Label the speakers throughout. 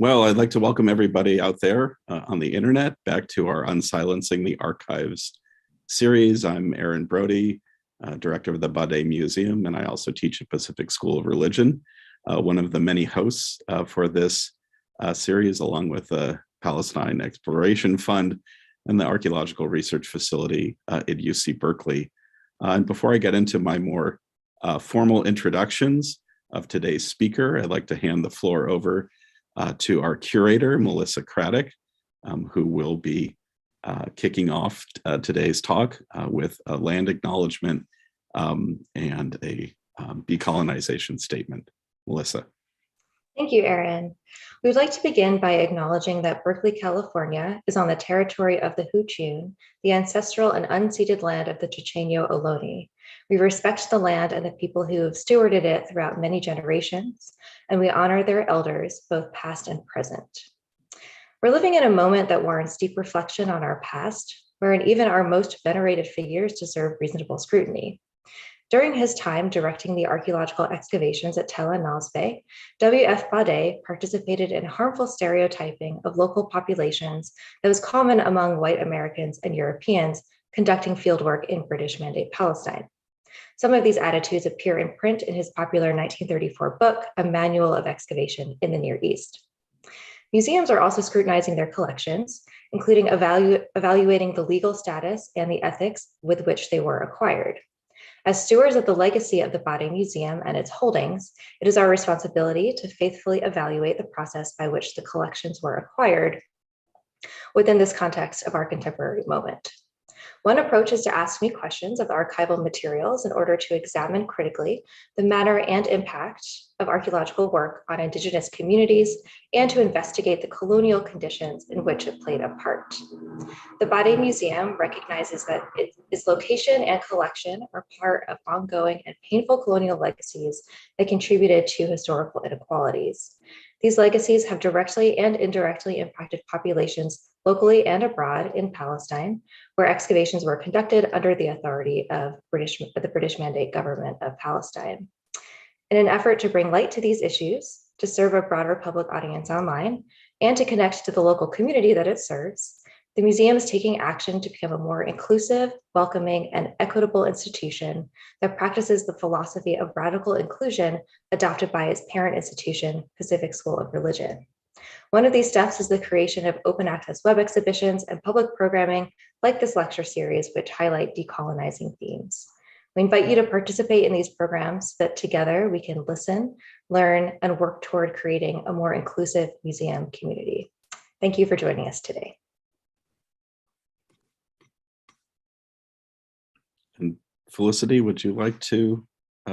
Speaker 1: Well, I'd like to welcome everybody out there on the internet back to our Unsilencing the Archives series. I'm Aaron Brody, director of the Badeh Museum, and I also teach at Pacific School of Religion, one of the many hosts for this series, along with the Palestine Exploration Fund and the Archaeological Research Facility at UC Berkeley. And before I get into my more formal introductions of today's speaker, I'd like to hand the floor over to our curator, Melissa Craddock, who will be kicking off today's talk with a land acknowledgement and a decolonization statement. Melissa.
Speaker 2: Thank you, Aaron. We would like to begin by acknowledging that Berkeley, California is on the territory of the Huchun, the ancestral and unceded land of the Chochenyo Ohlone. We respect the land and the people who have stewarded it throughout many generations, and we honor their elders, both past and present. We're living in a moment that warrants deep reflection on our past, wherein even our most venerated figures deserve reasonable scrutiny. During his time directing the archaeological excavations at Tel Nasbe, W.F. Badeh participated in harmful stereotyping of local populations that was common among white Americans and Europeans conducting fieldwork in British Mandate Palestine. Some of these attitudes appear in print in his popular 1934 book, A Manual of Excavation in the Near East. Museums are also scrutinizing their collections, including evaluating the legal status and the ethics with which they were acquired. As stewards of the legacy of the Badeh Museum and its holdings, it is our responsibility to faithfully evaluate the process by which the collections were acquired within this context of our contemporary moment. One approach is to ask me questions of the archival materials in order to examine critically the manner and impact of archaeological work on Indigenous communities and to investigate the colonial conditions in which it played a part. The Badeh Museum recognizes that its location and collection are part of ongoing and painful colonial legacies that contributed to historical inequalities. These legacies have directly and indirectly impacted populations locally and abroad in Palestine, where excavations were conducted under the authority of the British Mandate government of Palestine. In an effort to bring light to these issues, to serve a broader public audience online, and to connect to the local community that it serves, the museum is taking action to become a more inclusive, welcoming, and equitable institution that practices the philosophy of radical inclusion adopted by its parent institution, Pacific School of Religion. One of these steps is the creation of open access web exhibitions and public programming like this lecture series, which highlight decolonizing themes. We invite you to participate in these programs so that together we can listen, learn, and work toward creating a more inclusive museum community. Thank you for joining us today.
Speaker 1: And Felicity, would you like to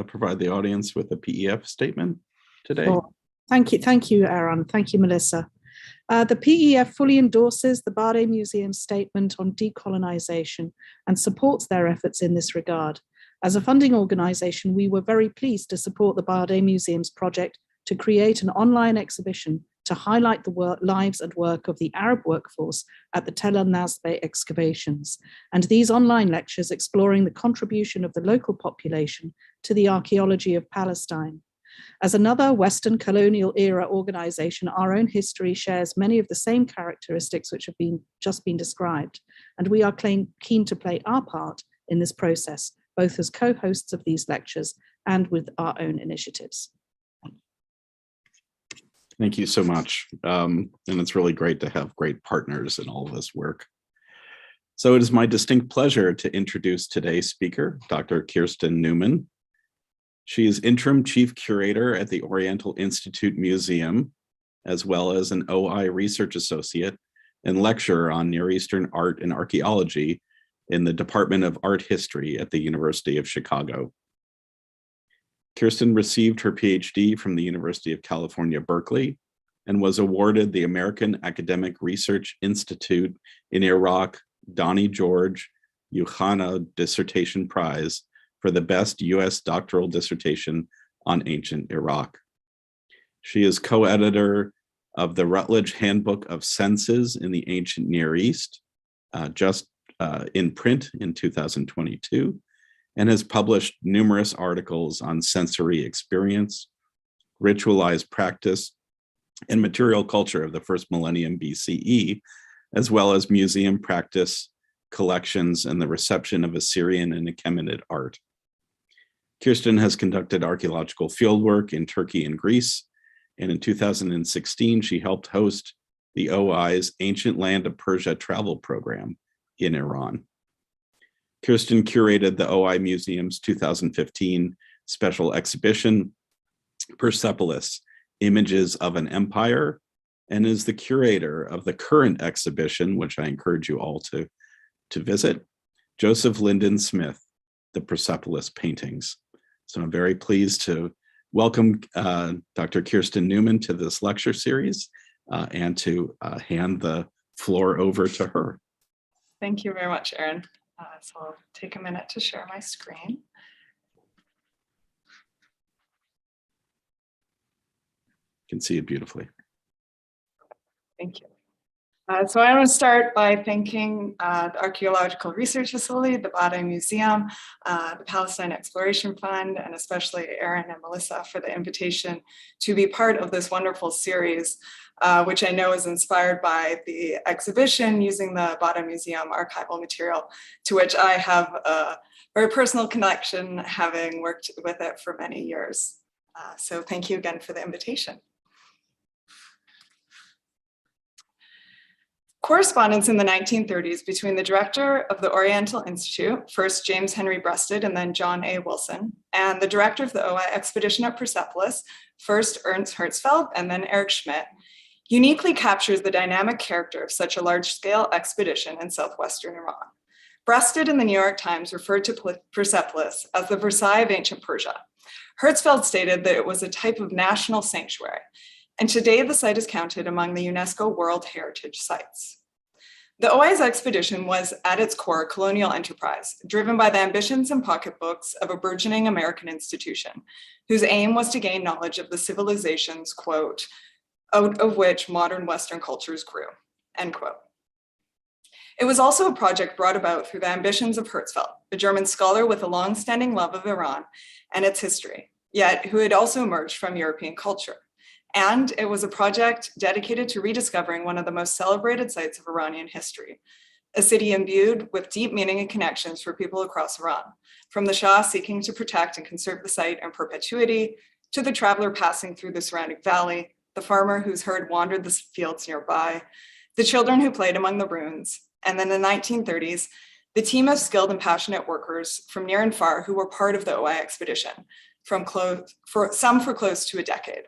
Speaker 1: provide the audience with a PEF statement today?
Speaker 3: Sure. Thank you, Aaron. Thank you, Melissa. The PEF fully endorses the Badeh Museum's statement on decolonization and supports their efforts in this regard. As a funding organization, we were very pleased to support the Badeh Museum's project to create an online exhibition to highlight the lives and work of the Arab workforce at the Tel Nasbe excavations, and these online lectures exploring the contribution of the local population to the archaeology of Palestine. As another Western colonial era organization, our own history shares many of the same characteristics which have just been described, and we are keen to play our part in this process, both as co-hosts of these lectures and with our own initiatives.
Speaker 1: Thank you so much. And it's really great to have great partners in all of this work. So it is my distinct pleasure to introduce today's speaker, Dr. Kiersten Newman. She is interim chief curator at the Oriental Institute Museum, as well as an OI research associate and lecturer on Near Eastern art and archaeology in the Department of Art History at the University of Chicago. Kiersten received her PhD from the University of California, Berkeley, and was awarded the American Academic Research Institute in Iraq Donnie George Yuhana Dissertation Prize for the best U.S. doctoral dissertation on ancient Iraq. She is co-editor of the Routledge Handbook of Senses in the Ancient Near East, just in print in 2022, and has published numerous articles on sensory experience, ritualized practice, and material culture of the first millennium BCE, as well as museum practice, collections, and the reception of Assyrian and Achaemenid art. Kiersten has conducted archaeological fieldwork in Turkey and Greece, and in 2016, she helped host the OI's Ancient Land of Persia travel program in Iran. Kiersten curated the OI Museum's 2015 special exhibition, Persepolis, Images of an Empire, and is the curator of the current exhibition, which I encourage you all to visit, Joseph Linden Smith, the Persepolis Paintings. So I'm very pleased to welcome Dr. Kiersten Newman to this lecture series and to hand the floor over to her.
Speaker 4: Thank you very much, Aaron. So I'll take a minute to share my screen. You
Speaker 1: can see it beautifully.
Speaker 4: Thank you. So I want to start by thanking the Archaeological Research Facility, the Bade Museum, the Palestine Exploration Fund, and especially Aaron and Melissa for the invitation to be part of this wonderful series, which I know is inspired by the exhibition using the Bade Museum archival material, to which I have a very personal connection, having worked with it for many years. So thank you again for the invitation. Correspondence in the 1930s between the director of the Oriental Institute, first James Henry Breasted and then John A. Wilson, and the director of the OI expedition at Persepolis, first Ernst Hertzfeld and then Erich Schmidt, uniquely captures the dynamic character of such a large-scale expedition in southwestern Iran. Breasted in the New York Times referred to Persepolis as the Versailles of ancient Persia. Hertzfeld stated that it was a type of national sanctuary, and today the site is counted among the UNESCO World Heritage Sites. The OI's expedition was at its core a colonial enterprise, driven by the ambitions and pocketbooks of a burgeoning American institution, whose aim was to gain knowledge of the civilizations, quote, out of which modern Western cultures grew, end quote. It was also a project brought about through the ambitions of Hertzfeld, a German scholar with a long-standing love of Iran and its history, yet who had also emerged from European culture. And it was a project dedicated to rediscovering one of the most celebrated sites of Iranian history, a city imbued with deep meaning and connections for people across Iran, from the Shah seeking to protect and conserve the site in perpetuity, to the traveler passing through the surrounding valley, the farmer whose herd wandered the fields nearby, the children who played among the ruins, and in the 1930s, the team of skilled and passionate workers from near and far who were part of the OI expedition, some for close to a decade.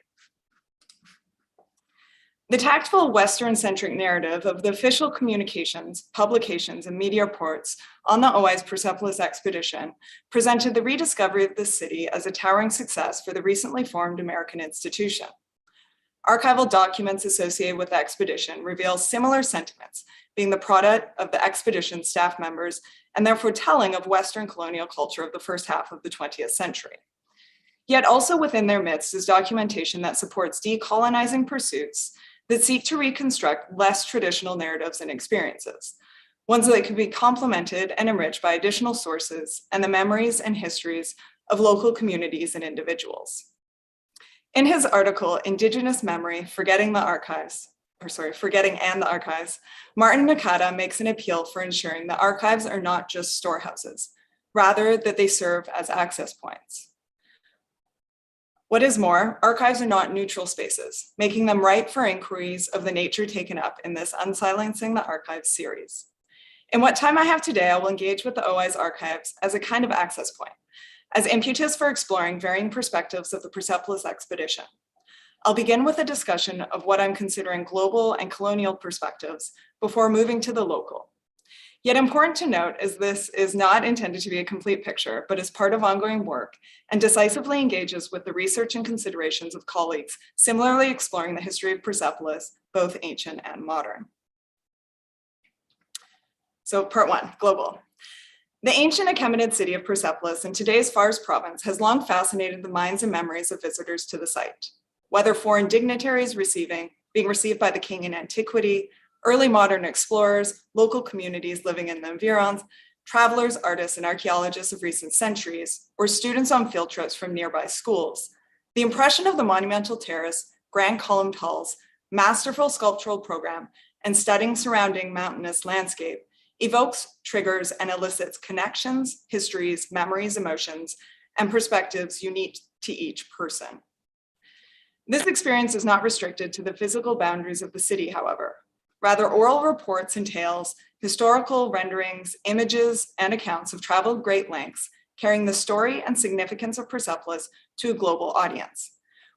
Speaker 4: The tactful Western-centric narrative of the official communications, publications, and media reports on the OI's Persepolis expedition presented the rediscovery of this city as a towering success for the recently formed American institution. Archival documents associated with the expedition reveal similar sentiments, being the product of the expedition's staff members and therefore telling of Western colonial culture of the first half of the 20th century. Yet also within their midst is documentation that supports decolonizing pursuits that seek to reconstruct less traditional narratives and experiences, ones that could be complemented and enriched by additional sources and the memories and histories of local communities and individuals. In his article, Indigenous Memory, Forgetting and the Archives, Martin Nakata makes an appeal for ensuring that archives are not just storehouses, rather that they serve as access points. What is more, archives are not neutral spaces, making them ripe for inquiries of the nature taken up in this Unsilencing the Archives series. In what time I have today, I will engage with the OI's archives as a kind of access point, as impetus for exploring varying perspectives of the Persepolis expedition. I'll begin with a discussion of what I'm considering global and colonial perspectives before moving to the local. Yet important to note is this is not intended to be a complete picture, but is part of ongoing work and decisively engages with the research and considerations of colleagues similarly exploring the history of Persepolis, both ancient and modern. So part one, global. The ancient Achaemenid city of Persepolis in today's Fars province has long fascinated the minds and memories of visitors to the site. Whether foreign dignitaries being received by the king in antiquity, early modern explorers, local communities living in the environs, travelers, artists, and archaeologists of recent centuries, or students on field trips from nearby schools, the impression of the monumental terrace grand columned halls, masterful sculptural program, and stunning surrounding mountainous landscape evokes, triggers, and elicits connections, histories, memories, emotions, and perspectives unique to each person. This experience is not restricted to the physical boundaries of the city, however. Rather, oral reports and tales, historical renderings, images, and accounts have traveled great lengths, carrying the story and significance of Persepolis to a global audience,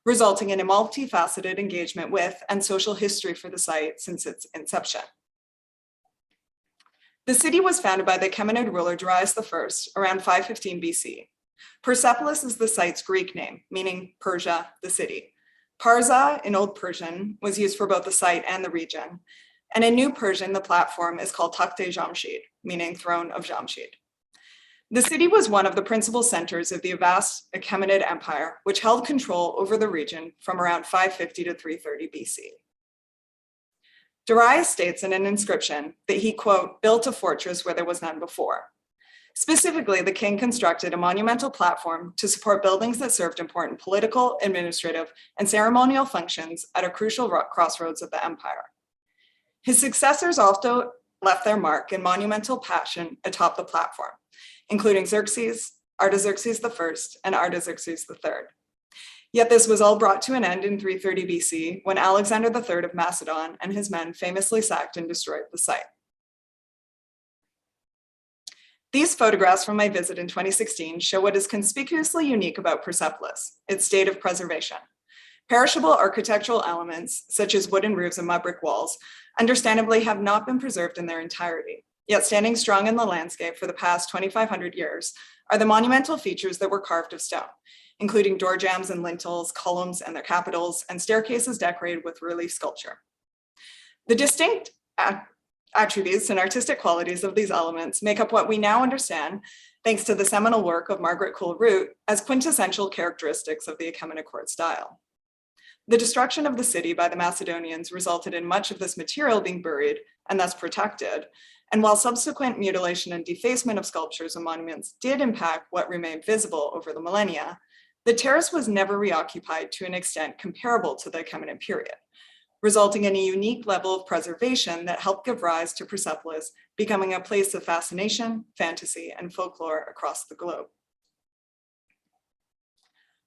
Speaker 4: resulting in a multifaceted engagement with and social history for the site since its inception. The city was founded by the Achaemenid ruler Darius I around 515 BC. Persepolis is the site's Greek name, meaning Persia, the city. Parza in Old Persian was used for both the site and the region. And in New Persian, the platform is called Takht-e Jamshid, meaning throne of Jamshid. The city was one of the principal centers of the vast Achaemenid Empire, which held control over the region from around 550 to 330 BC. Darius states in an inscription that he, quote, built a fortress where there was none before. Specifically, the king constructed a monumental platform to support buildings that served important political, administrative, and ceremonial functions at a crucial crossroads of the empire. His successors also left their mark in monumental passion atop the platform, including Xerxes, Artaxerxes I, and Artaxerxes III. Yet this was all brought to an end in 330 BC when Alexander III of Macedon and his men famously sacked and destroyed the site. These photographs from my visit in 2016 show what is conspicuously unique about Persepolis, its state of preservation. Perishable architectural elements, such as wooden roofs and mud brick walls, understandably have not been preserved in their entirety. Yet standing strong in the landscape for the past 2,500 years are the monumental features that were carved of stone, including door jambs and lintels, columns and their capitals, and staircases decorated with relief sculpture. The distinct attributes and artistic qualities of these elements make up what we now understand, thanks to the seminal work of Margaret Cool-Root, as quintessential characteristics of the Achaemenid court style. The destruction of the city by the Macedonians resulted in much of this material being buried and thus protected. And while subsequent mutilation and defacement of sculptures and monuments did impact what remained visible over the millennia, the terrace was never reoccupied to an extent comparable to the Achaemenid period, resulting in a unique level of preservation that helped give rise to Persepolis becoming a place of fascination, fantasy, and folklore across the globe.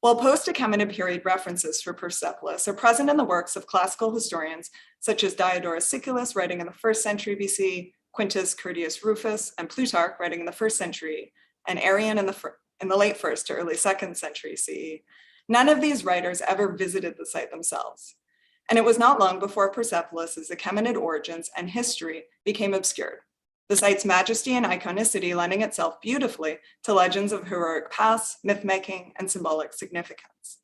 Speaker 4: While post-Achaemenid period references for Persepolis are present in the works of classical historians such as Diodorus Siculus writing in the 1st century BC, Quintus Curtius Rufus, and Plutarch writing in the 1st century, and Arrian in the late 1st to early 2nd century CE, none of these writers ever visited the site themselves. And it was not long before Persepolis' Achaemenid origins and history became obscured, the site's majesty and iconicity lending itself beautifully to legends of heroic past, myth-making, and symbolic significance.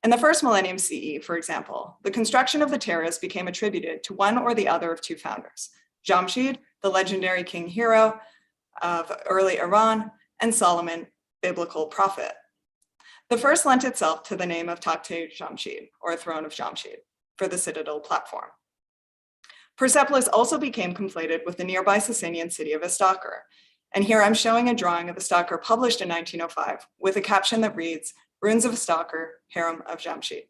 Speaker 4: In the 1st millennium CE, for example, the construction of the terrace became attributed to one or the other of two founders, Jamshid, the legendary king hero of early Iran, and Solomon, biblical prophet. The first lent itself to the name of Takht-e Jamshid, or throne of Jamshid, for the citadel platform. Persepolis also became conflated with the nearby Sasanian city of Istakhr. And here I'm showing a drawing of Istakhr published in 1905 with a caption that reads, Ruins of Istakhr, Harem of Jamshid.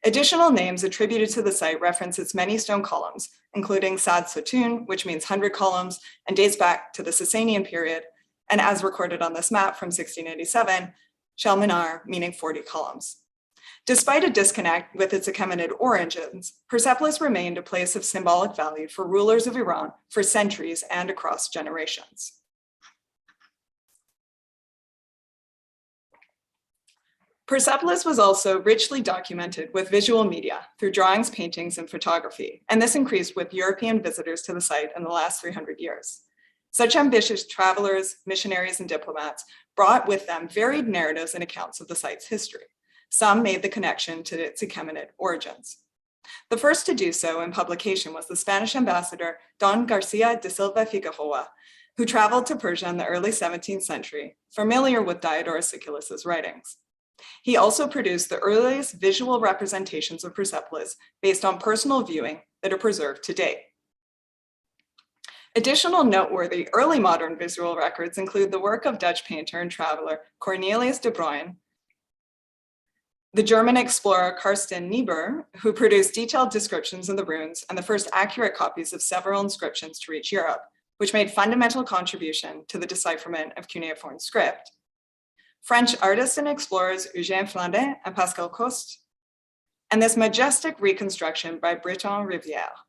Speaker 4: Additional names attributed to the site reference its many stone columns, including Sad Sotun, which means 100 columns and dates back to the Sasanian period, and as recorded on this map from 1687, Shalmanar, meaning 40 columns. Despite a disconnect with its Achaemenid origins, Persepolis remained a place of symbolic value for rulers of Iran for centuries and across generations. Persepolis was also richly documented with visual media through drawings, paintings, and photography, and this increased with European visitors to the site in the last 300 years. Such ambitious travelers, missionaries, and diplomats brought with them varied narratives and accounts of the site's history. Some made the connection to its Achaemenid origins. The first to do so in publication was the Spanish ambassador Don Garcia de Silva Figueroa, who traveled to Persia in the early 17th century, familiar with Diodorus Siculus's writings. He also produced the earliest visual representations of Persepolis based on personal viewing that are preserved to date. Additional noteworthy early modern visual records include the work of Dutch painter and traveler Cornelius de Bruijn, The German explorer Kiersten Neumann, who produced detailed descriptions of the ruins and the first accurate copies of several inscriptions to reach Europe, which made fundamental contribution to the decipherment of cuneiform script. French artists and explorers Eugène Flandin and Pascal Coste, and this majestic reconstruction by Breton Rivière.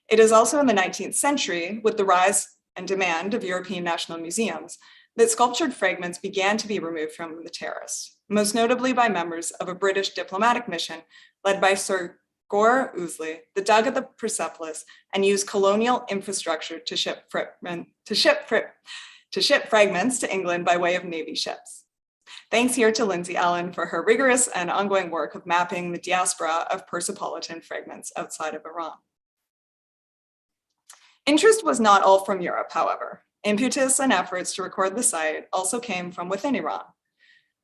Speaker 4: It is also in the 19th century, with the rise and demand of European national museums, that sculptured fragments began to be removed from the terrace, most notably by members of a British diplomatic mission led by Sir Gore Ouseley, that dug at the Persepolis and used colonial infrastructure to ship fragments to England by way of Navy ships. Thanks here to Lindsay Allen for her rigorous and ongoing work of mapping the diaspora of Persepolitan fragments outside of Iran. Interest was not all from Europe, however. Impetus and efforts to record the site also came from within Iran.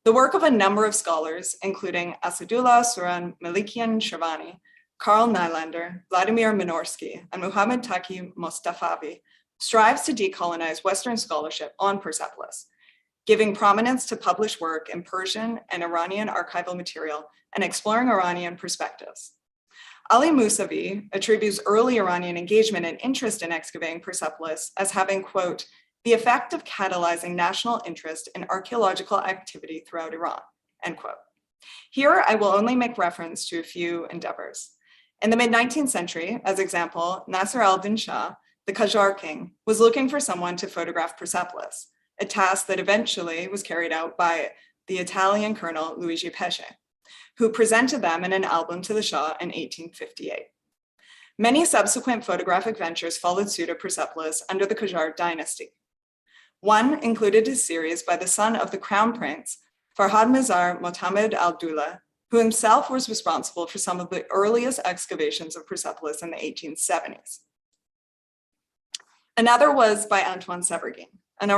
Speaker 4: The work of a number of scholars, including Asadullah Suran Malikian Shervani, Karl Nylander, Vladimir Minorsky, and Muhammad Taqi Mostafavi, strives to decolonize Western scholarship on Persepolis, giving prominence to published work in Persian and Iranian archival material and exploring Iranian perspectives. Ali Mousavi attributes early Iranian engagement and interest in excavating Persepolis as having, quote, the effect of catalyzing national interest in archaeological activity throughout Iran, end quote. Here, I will only make reference to a few endeavors. In the mid-19th century, as example, Nasser al-Din Shah, the Qajar king, was looking for someone to photograph Persepolis, a task that eventually was carried out by the Italian colonel Luigi Pesce, who presented them in an album to the Shah in 1858. Many subsequent photographic ventures followed suit of Persepolis under the Qajar dynasty. One included a series by the son of the crown prince, Farhad Mizar Mohammed al-Dula, who himself was responsible for some of the earliest excavations of Persepolis in the 1870s. Another was by Antoine Severguin, an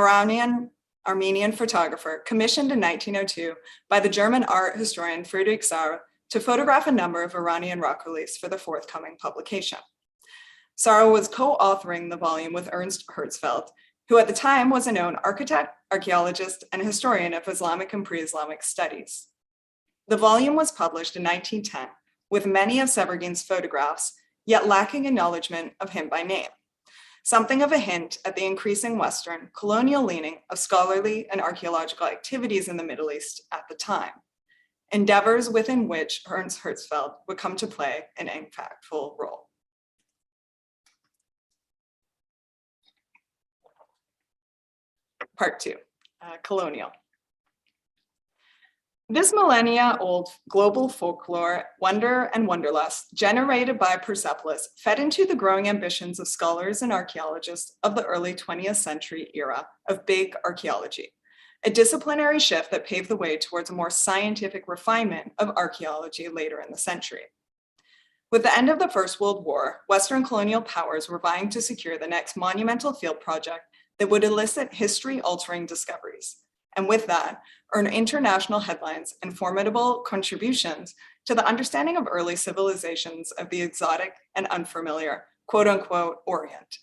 Speaker 4: Armenian photographer commissioned in 1902 by the German art historian Friedrich Sarre to photograph a number of Iranian rock reliefs for the forthcoming publication. Sarre was co-authoring the volume with Ernst Herzfeld, who at the time was a known architect, archaeologist, and historian of Islamic and pre-Islamic studies. The volume was published in 1910 with many of Severguin's photographs, yet lacking acknowledgement of him by name. Something of a hint at the increasing Western colonial leaning of scholarly and archaeological activities in the Middle East at the time, endeavors within which Ernst Herzfeld would come to play an impactful role. Part 2, Colonial. This millennia-old global folklore, wonder and wanderlust generated by Persepolis fed into the growing ambitions of scholars and archaeologists of the early 20th century era of big archaeology, a disciplinary shift that paved the way towards a more scientific refinement of archaeology later in the century. With the end of the First World War, Western colonial powers were vying to secure the next monumental field project that would elicit history-altering discoveries, and with that, earn international headlines and formidable contributions to the understanding of early civilizations of the exotic and unfamiliar, quote-unquote, Orient.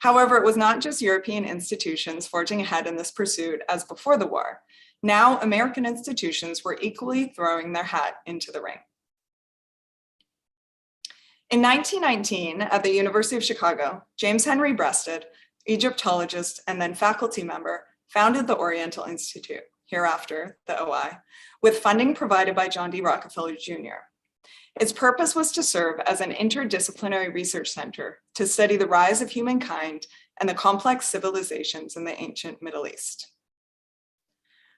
Speaker 4: However, it was not just European institutions forging ahead in this pursuit as before the war. Now, American institutions were equally throwing their hat into the ring. In 1919, at the University of Chicago, James Henry Breasted, Egyptologist and then faculty member, founded the Oriental Institute, hereafter the OI, with funding provided by John D. Rockefeller Jr. Its purpose was to serve as an interdisciplinary research center to study the rise of humankind and the complex civilizations in the ancient Middle East.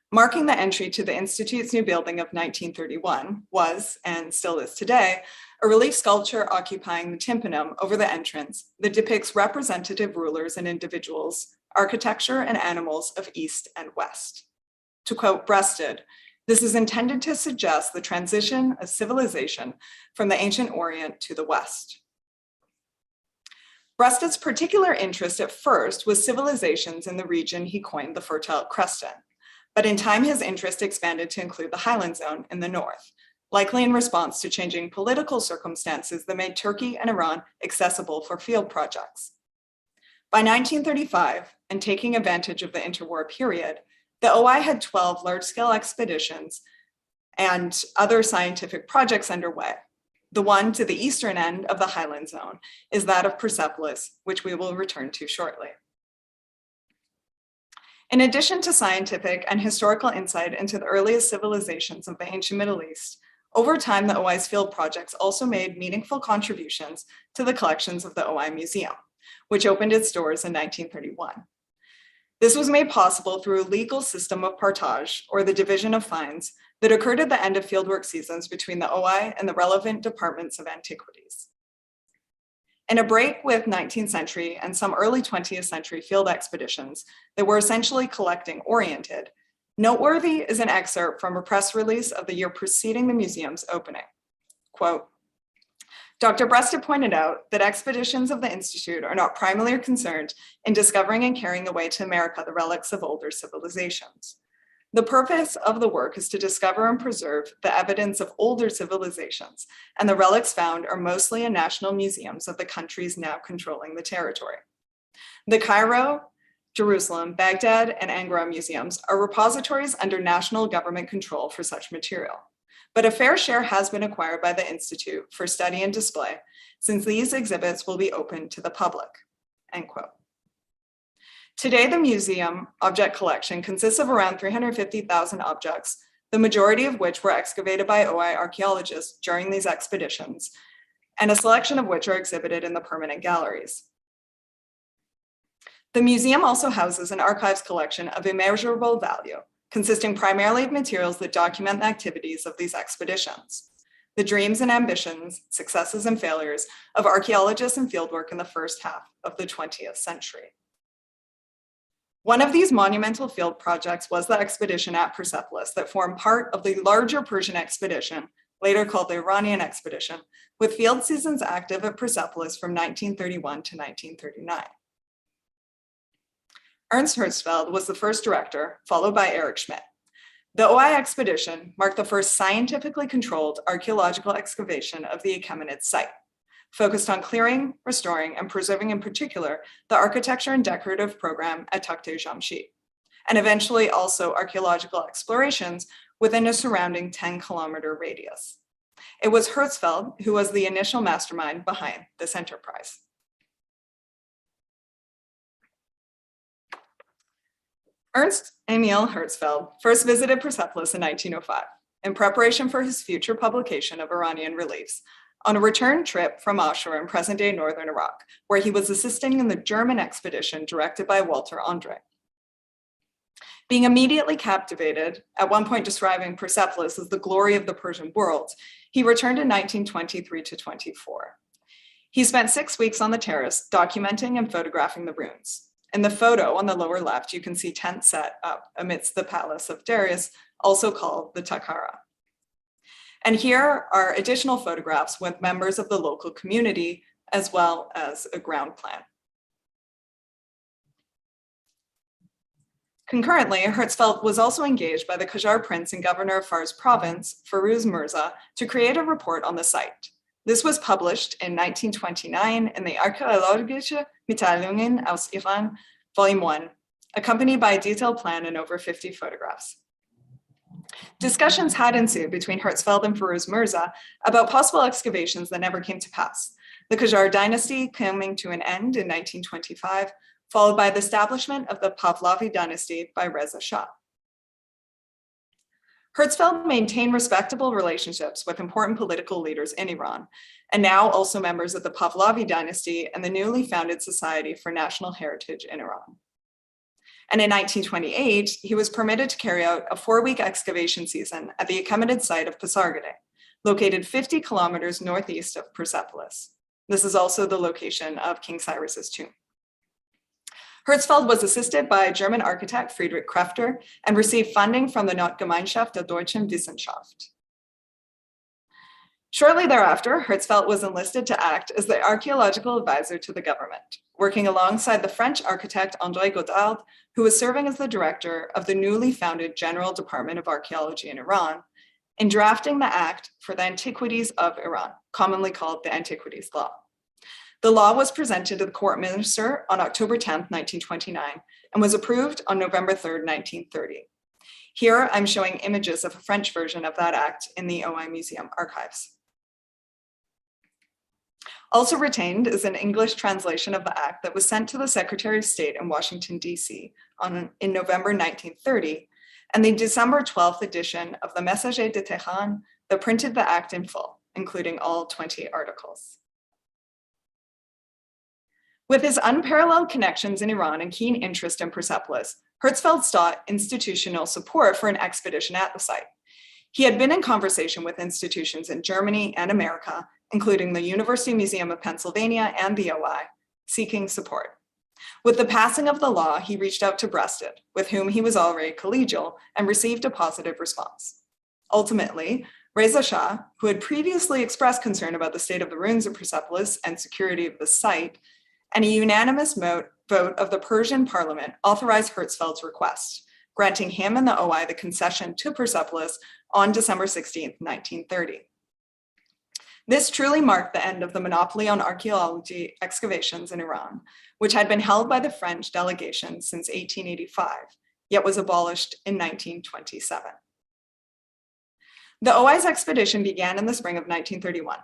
Speaker 4: Marking the entry to the Institute's new building of 1931 was, and still is today, a relief sculpture occupying the tympanum over the entrance that depicts representative rulers and individuals, architecture and animals of East and West. To quote Breasted, this is intended to suggest the transition of civilization from the ancient Orient to the West. Breasted's particular interest at first was civilizations in the region he coined the Fertile Crescent, but in time his interest expanded to include the Highland Zone in the north, likely in response to changing political circumstances that made Turkey and Iran accessible for field projects. By 1935, and taking advantage of the interwar period, the OI had 12 large-scale expeditions and other scientific projects underway. The one to the eastern end of the Highland Zone is that of Persepolis, which we will return to shortly. In addition to scientific and historical insight into the earliest civilizations of the ancient Middle East, over time, the OI's field projects also made meaningful contributions to the collections of the OI Museum, which opened its doors in 1931. This was made possible through a legal system of partage, or the division of fines, that occurred at the end of fieldwork seasons between the OI and the relevant departments of Antiquities. In a break with 19th century and some early 20th century field expeditions that were essentially collecting oriented, noteworthy is an excerpt from a press release of the year preceding the museum's opening. Quote, Dr. Breasted pointed out that expeditions of the Institute are not primarily concerned in discovering and carrying away to America the relics of older civilizations. The purpose of the work is to discover and preserve the evidence of older civilizations, and the relics found are mostly in national museums of the countries now controlling the territory. The Cairo, Jerusalem, Baghdad, and Angora museums are repositories under national government control for such material. But a fair share has been acquired by the Institute for study and display, since these exhibits will be open to the public, end quote. Today, the museum object collection consists of around 350,000 objects, the majority of which were excavated by OI archaeologists during these expeditions, and a selection of which are exhibited in the permanent galleries. The museum also houses an archives collection of immeasurable value, consisting primarily of materials that document the activities of these expeditions, the dreams and ambitions, successes and failures of archaeologists and fieldwork in the first half of the 20th century. One of these monumental field projects was the expedition at Persepolis that formed part of the larger Persian expedition, later called the Iranian Expedition, with field seasons active at Persepolis from 1931 to 1939. Ernst Hertzfeld was the first director, followed by Erich Schmidt. The OI expedition marked the first scientifically controlled archaeological excavation of the Achaemenid site, focused on clearing, restoring, and preserving in particular the architecture and decorative program at Takhte-Jamshid, and eventually also archaeological explorations within a surrounding 10-kilometer radius. It was Hertzfeld who was the initial mastermind behind this enterprise. Ernst Emil Hertzfeld first visited Persepolis in 1905 in preparation for his future publication of Iranian reliefs on a return trip from Ashur in present-day northern Iraq, where he was assisting in the German expedition directed by Walter Andre. Being immediately captivated, at one point describing Persepolis as the glory of the Persian world, he returned in 1923 to 24. He spent 6 weeks on the terrace documenting and photographing the ruins. In the photo on the lower left, you can see tents set up amidst the palace of Darius, also called the Takara. And here are additional photographs with members of the local community, as well as a ground plan. Concurrently, Hertzfeld was also engaged by the Qajar Prince and Governor of Fars Province, Firuz Mirza, to create a report on the site. This was published in 1929 in the Archaeologische Mitteilungen aus Iran, Volume 1, accompanied by a detailed plan and over 50 photographs. Discussions had ensued between Hertzfeld and Firuz Mirza about possible excavations that never came to pass, the Qajar dynasty coming to an end in 1925, followed by the establishment of the Pahlavi dynasty by Reza Shah. Hertzfeld maintained respectable relationships with important political leaders in Iran, and now also members of the Pahlavi dynasty and the newly founded Society for National Heritage in Iran. And in 1928, he was permitted to carry out a 4-week excavation season at the Achaemenid site of Pasargadae, located 50 kilometers northeast of Persepolis. This is also the location of King Cyrus's tomb. Hertzfeld was assisted by German architect Friedrich Krefter and received funding from the Nordgemeinschaft der Deutschen Wissenschaft. Shortly thereafter, Hertzfeld was enlisted to act as the archaeological advisor to the government, working alongside the French architect André Godard, who was serving as the director of the newly founded General Department of Archaeology in Iran, in drafting the Act for the Antiquities of Iran, commonly called the Antiquities Law. The law was presented to the court minister on October 10, 1929, and was approved on November 3, 1930. Here, I'm showing images of a French version of that act in the OI Museum archives. Also retained is an English translation of the act that was sent to the Secretary of State in Washington, D.C. in November 1930, and the December 12th edition of the Messager de Téhéran that printed the act in full, including all 20 articles. With his unparalleled connections in Iran and keen interest in Persepolis, Hertzfeld sought institutional support for an expedition at the site. He had been in conversation with institutions in Germany and America, including the University Museum of Pennsylvania and the OI, seeking support. With the passing of the law, he reached out to Breasted, with whom he was already collegial, and received a positive response. Ultimately, Reza Shah, who had previously expressed concern about the state of the ruins of Persepolis and security of the site, and a unanimous vote of the Persian parliament authorized Hertzfeld's request, granting him and the OI the concession to Persepolis on December 16, 1930. This truly marked the end of the monopoly on archaeology excavations in Iran, which had been held by the French delegation since 1885, yet was abolished in 1927. The OI's expedition began in the spring of 1931.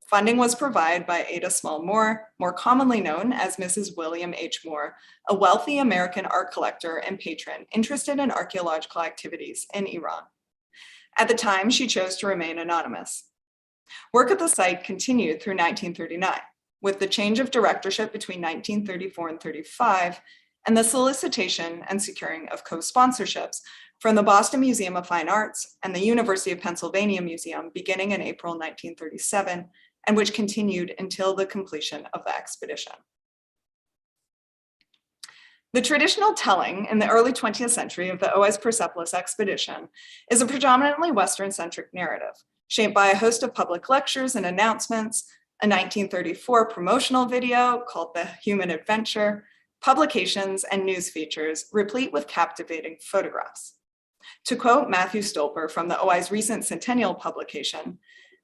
Speaker 4: Funding was provided by Ada Small Moore, more commonly known as Mrs. William H. Moore, a wealthy American art collector and patron interested in archaeological activities in Iran. At the time, she chose to remain anonymous. Work at the site continued through 1939, with the change of directorship between 1934 and 35, and the solicitation and securing of co-sponsorships from the Boston Museum of Fine Arts and the University of Pennsylvania Museum beginning in April 1937, and which continued until the completion of the expedition. The traditional telling in the early 20th century of the OI's Persepolis expedition is a predominantly Western-centric narrative, shaped by a host of public lectures and announcements, a 1934 promotional video called The Human Adventure, publications and news features replete with captivating photographs. To quote Matthew Stolper from the OI's recent centennial publication,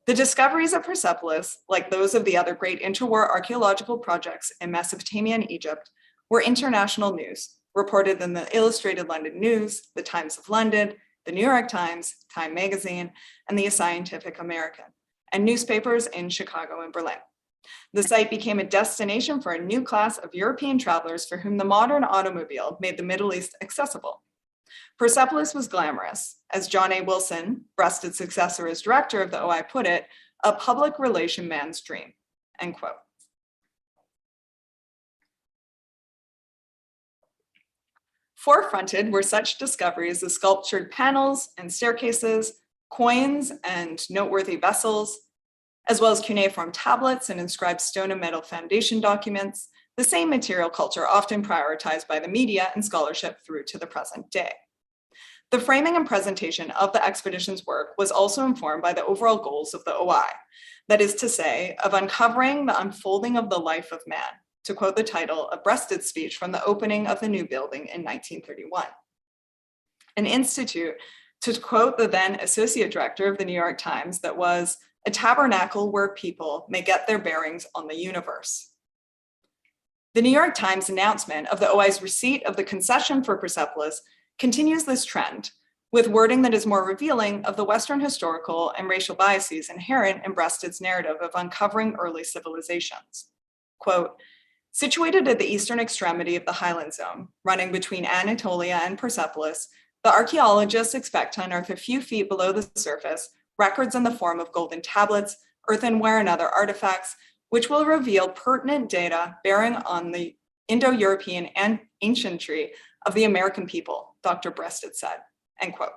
Speaker 4: "The discoveries of Persepolis, like those of the other great interwar archaeological projects in Mesopotamia and Egypt, were international news, reported in the Illustrated London News, the Times of London, the New York Times, Time Magazine, and the Scientific American, and newspapers in Chicago and Berlin. The site became a destination for a new class of European travelers for whom the modern automobile made the Middle East accessible. Persepolis was glamorous, as John A. Wilson, Breasted's successor as director of the OI, put it, a public relation man's dream," end quote. Forefronted were such discoveries as sculptured panels and staircases, coins and noteworthy vessels, as well as cuneiform tablets and inscribed stone and metal foundation documents, the same material culture often prioritized by the media and scholarship through to the present day. The framing and presentation of the expedition's work was also informed by the overall goals of the OI, that is to say, of uncovering the unfolding of the life of man, to quote the title of Breasted's speech from the opening of the new building in 1931. An institute, to quote the then associate director of the New York Times, that was a tabernacle where people may get their bearings on the universe. The New York Times announcement of the OI's receipt of the concession for Persepolis continues this trend, with wording that is more revealing of the Western historical and racial biases inherent in Breasted's narrative of uncovering early civilizations. Quote, "Situated at the eastern extremity of the Highland Zone, running between Anatolia and Persepolis, the archaeologists expect to unearth a few feet below the surface records in the form of golden tablets, earthenware, and other artifacts, which will reveal pertinent data bearing on the Indo-European and ancientry of the American people," Dr. Breasted said, end quote.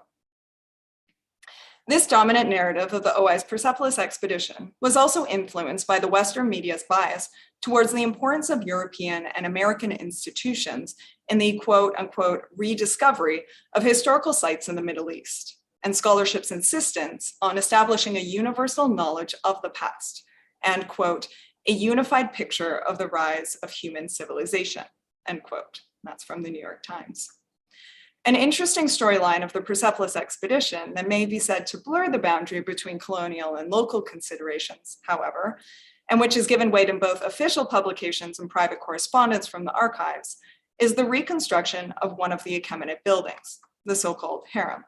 Speaker 4: This dominant narrative of the OI's Persepolis expedition was also influenced by the Western media's bias towards the importance of European and American institutions in the quote unquote rediscovery of historical sites in the Middle East, and scholarship's insistence on establishing a universal knowledge of the past and quote, "a unified picture of the rise of human civilization," end quote. That's from the New York Times. An interesting storyline of the Persepolis expedition that may be said to blur the boundary between colonial and local considerations, however, and which is given weight in both official publications and private correspondence from the archives, is the reconstruction of one of the Achaemenid buildings, the so-called harem.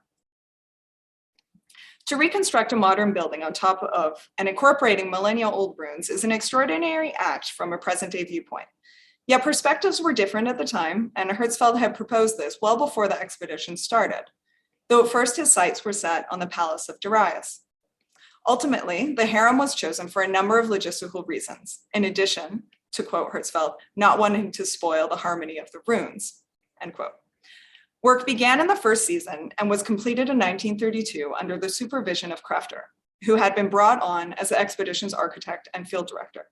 Speaker 4: To reconstruct a modern building on top of and incorporating millennial-old ruins is an extraordinary act from a present-day viewpoint. Yet perspectives were different at the time, and Hertzfeld had proposed this well before the expedition started, though at first his sights were set on the Palace of Darius. Ultimately, the harem was chosen for a number of logistical reasons, in addition, to quote Hertzfeld, not wanting to spoil the harmony of the ruins, end quote. Work began in the first season and was completed in 1932 under the supervision of Krefter, who had been brought on as the expedition's architect and field director.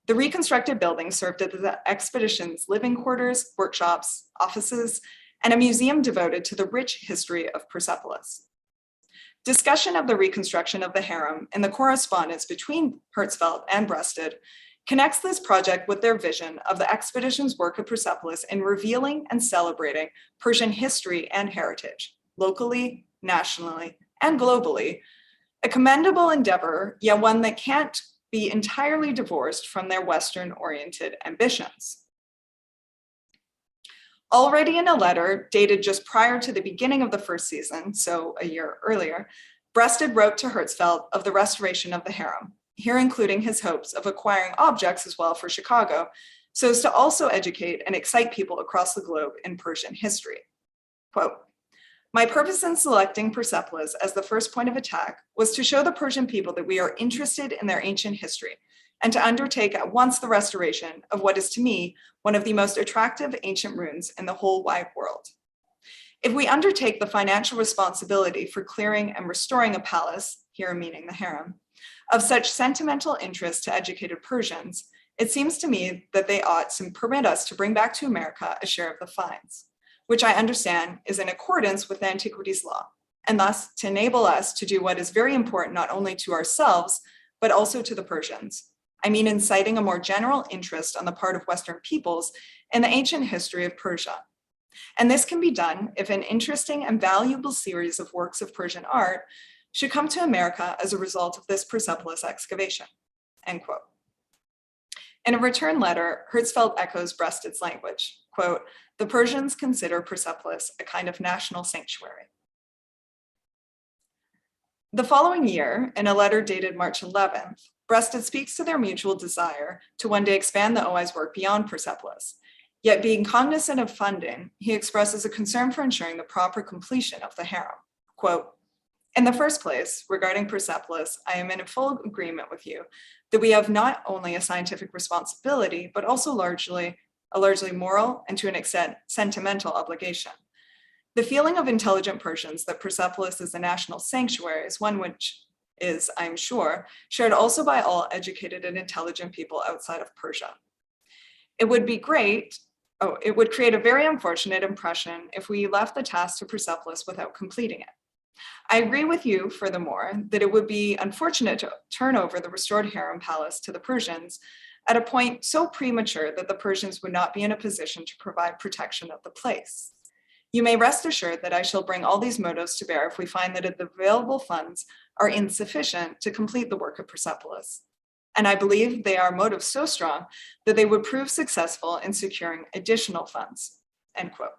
Speaker 4: The reconstructed building served as the expedition's living quarters, workshops, offices, and a museum devoted to the rich history of Persepolis. Discussion of the reconstruction of the harem and the correspondence between Hertzfeld and Breasted connects this project with their vision of the expedition's work at Persepolis in revealing and celebrating Persian history and heritage, locally, nationally, and globally, a commendable endeavor, yet one that can't be entirely divorced from their Western-oriented ambitions. Already in a letter dated just prior to the beginning of the first season, so a year earlier, Breasted wrote to Hertzfeld of the restoration of the harem, here including his hopes of acquiring objects as well for Chicago, so as to also educate and excite people across the globe in Persian history. Quote, "My purpose in selecting Persepolis as the first point of attack was to show the Persian people that we are interested in their ancient history and to undertake at once the restoration of what is to me one of the most attractive ancient ruins in the whole wide world. If we undertake the financial responsibility for clearing and restoring a palace, here meaning the harem, of such sentimental interest to educated Persians, it seems to me that they ought to permit us to bring back to America a share of the fines, which I understand is in accordance with Antiquities law, and thus to enable us to do what is very important not only to ourselves, but also to the Persians. I mean, inciting a more general interest on the part of Western peoples in the ancient history of Persia. And this can be done if an interesting and valuable series of works of Persian art should come to America as a result of this Persepolis excavation," end quote. In a return letter, Hertzfeld echoes Breasted's language, quote, "The Persians consider Persepolis a kind of national sanctuary." The following year, in a letter dated March 11th, Breasted speaks to their mutual desire to one day expand the OI's work beyond Persepolis. Yet being cognizant of funding, he expresses a concern for ensuring the proper completion of the harem. Quote, "In the first place, regarding Persepolis, I am in full agreement with you that we have not only a scientific responsibility, but also a largely moral and to an extent sentimental obligation. The feeling of intelligent Persians that Persepolis is a national sanctuary is one which is, I am sure, shared also by all educated and intelligent people outside of Persia. It would create a very unfortunate impression if we left the task to Persepolis without completing it. I agree with you, furthermore, that it would be unfortunate to turn over the restored harem palace to the Persians at a point so premature that the Persians would not be in a position to provide protection of the place. You may rest assured that I shall bring all these motives to bear if we find that the available funds are insufficient to complete the work of Persepolis. And I believe they are motives so strong that they would prove successful in securing additional funds," end quote.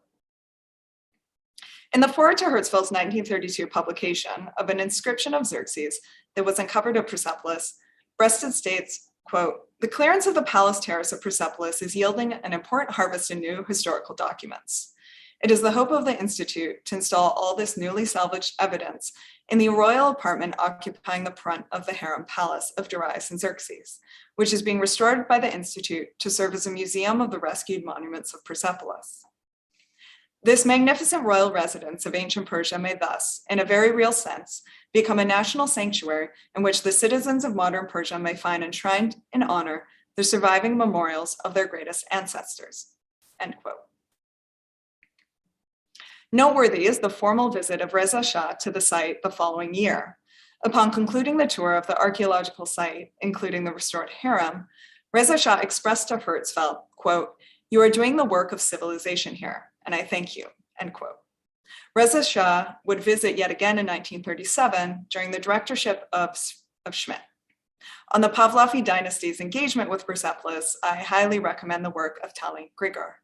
Speaker 4: In the foreword to Hertzfeld's 1932 publication of an inscription of Xerxes that was uncovered at Persepolis, Breasted states, quote, "The clearance of the palace terrace of Persepolis is yielding an important harvest in new historical documents. It is the hope of the Institute to install all this newly salvaged evidence in the royal apartment occupying the front of the harem palace of Darius and Xerxes, which is being restored by the Institute to serve as a museum of the rescued monuments of Persepolis. This magnificent royal residence of ancient Persia may thus, in a very real sense, become a national sanctuary in which the citizens of modern Persia may find enshrined in honor the surviving memorials of their greatest ancestors," end quote. Noteworthy is the formal visit of Reza Shah to the site the following year. Upon concluding the tour of the archaeological site, including the restored harem, Reza Shah expressed to Hertzfeld, quote, "You are doing the work of civilization here, and I thank you," end quote. Reza Shah would visit yet again in 1937 during the directorship of Schmidt. On the Pahlavi dynasty's engagement with Persepolis, I highly recommend the work of Talley Grigor.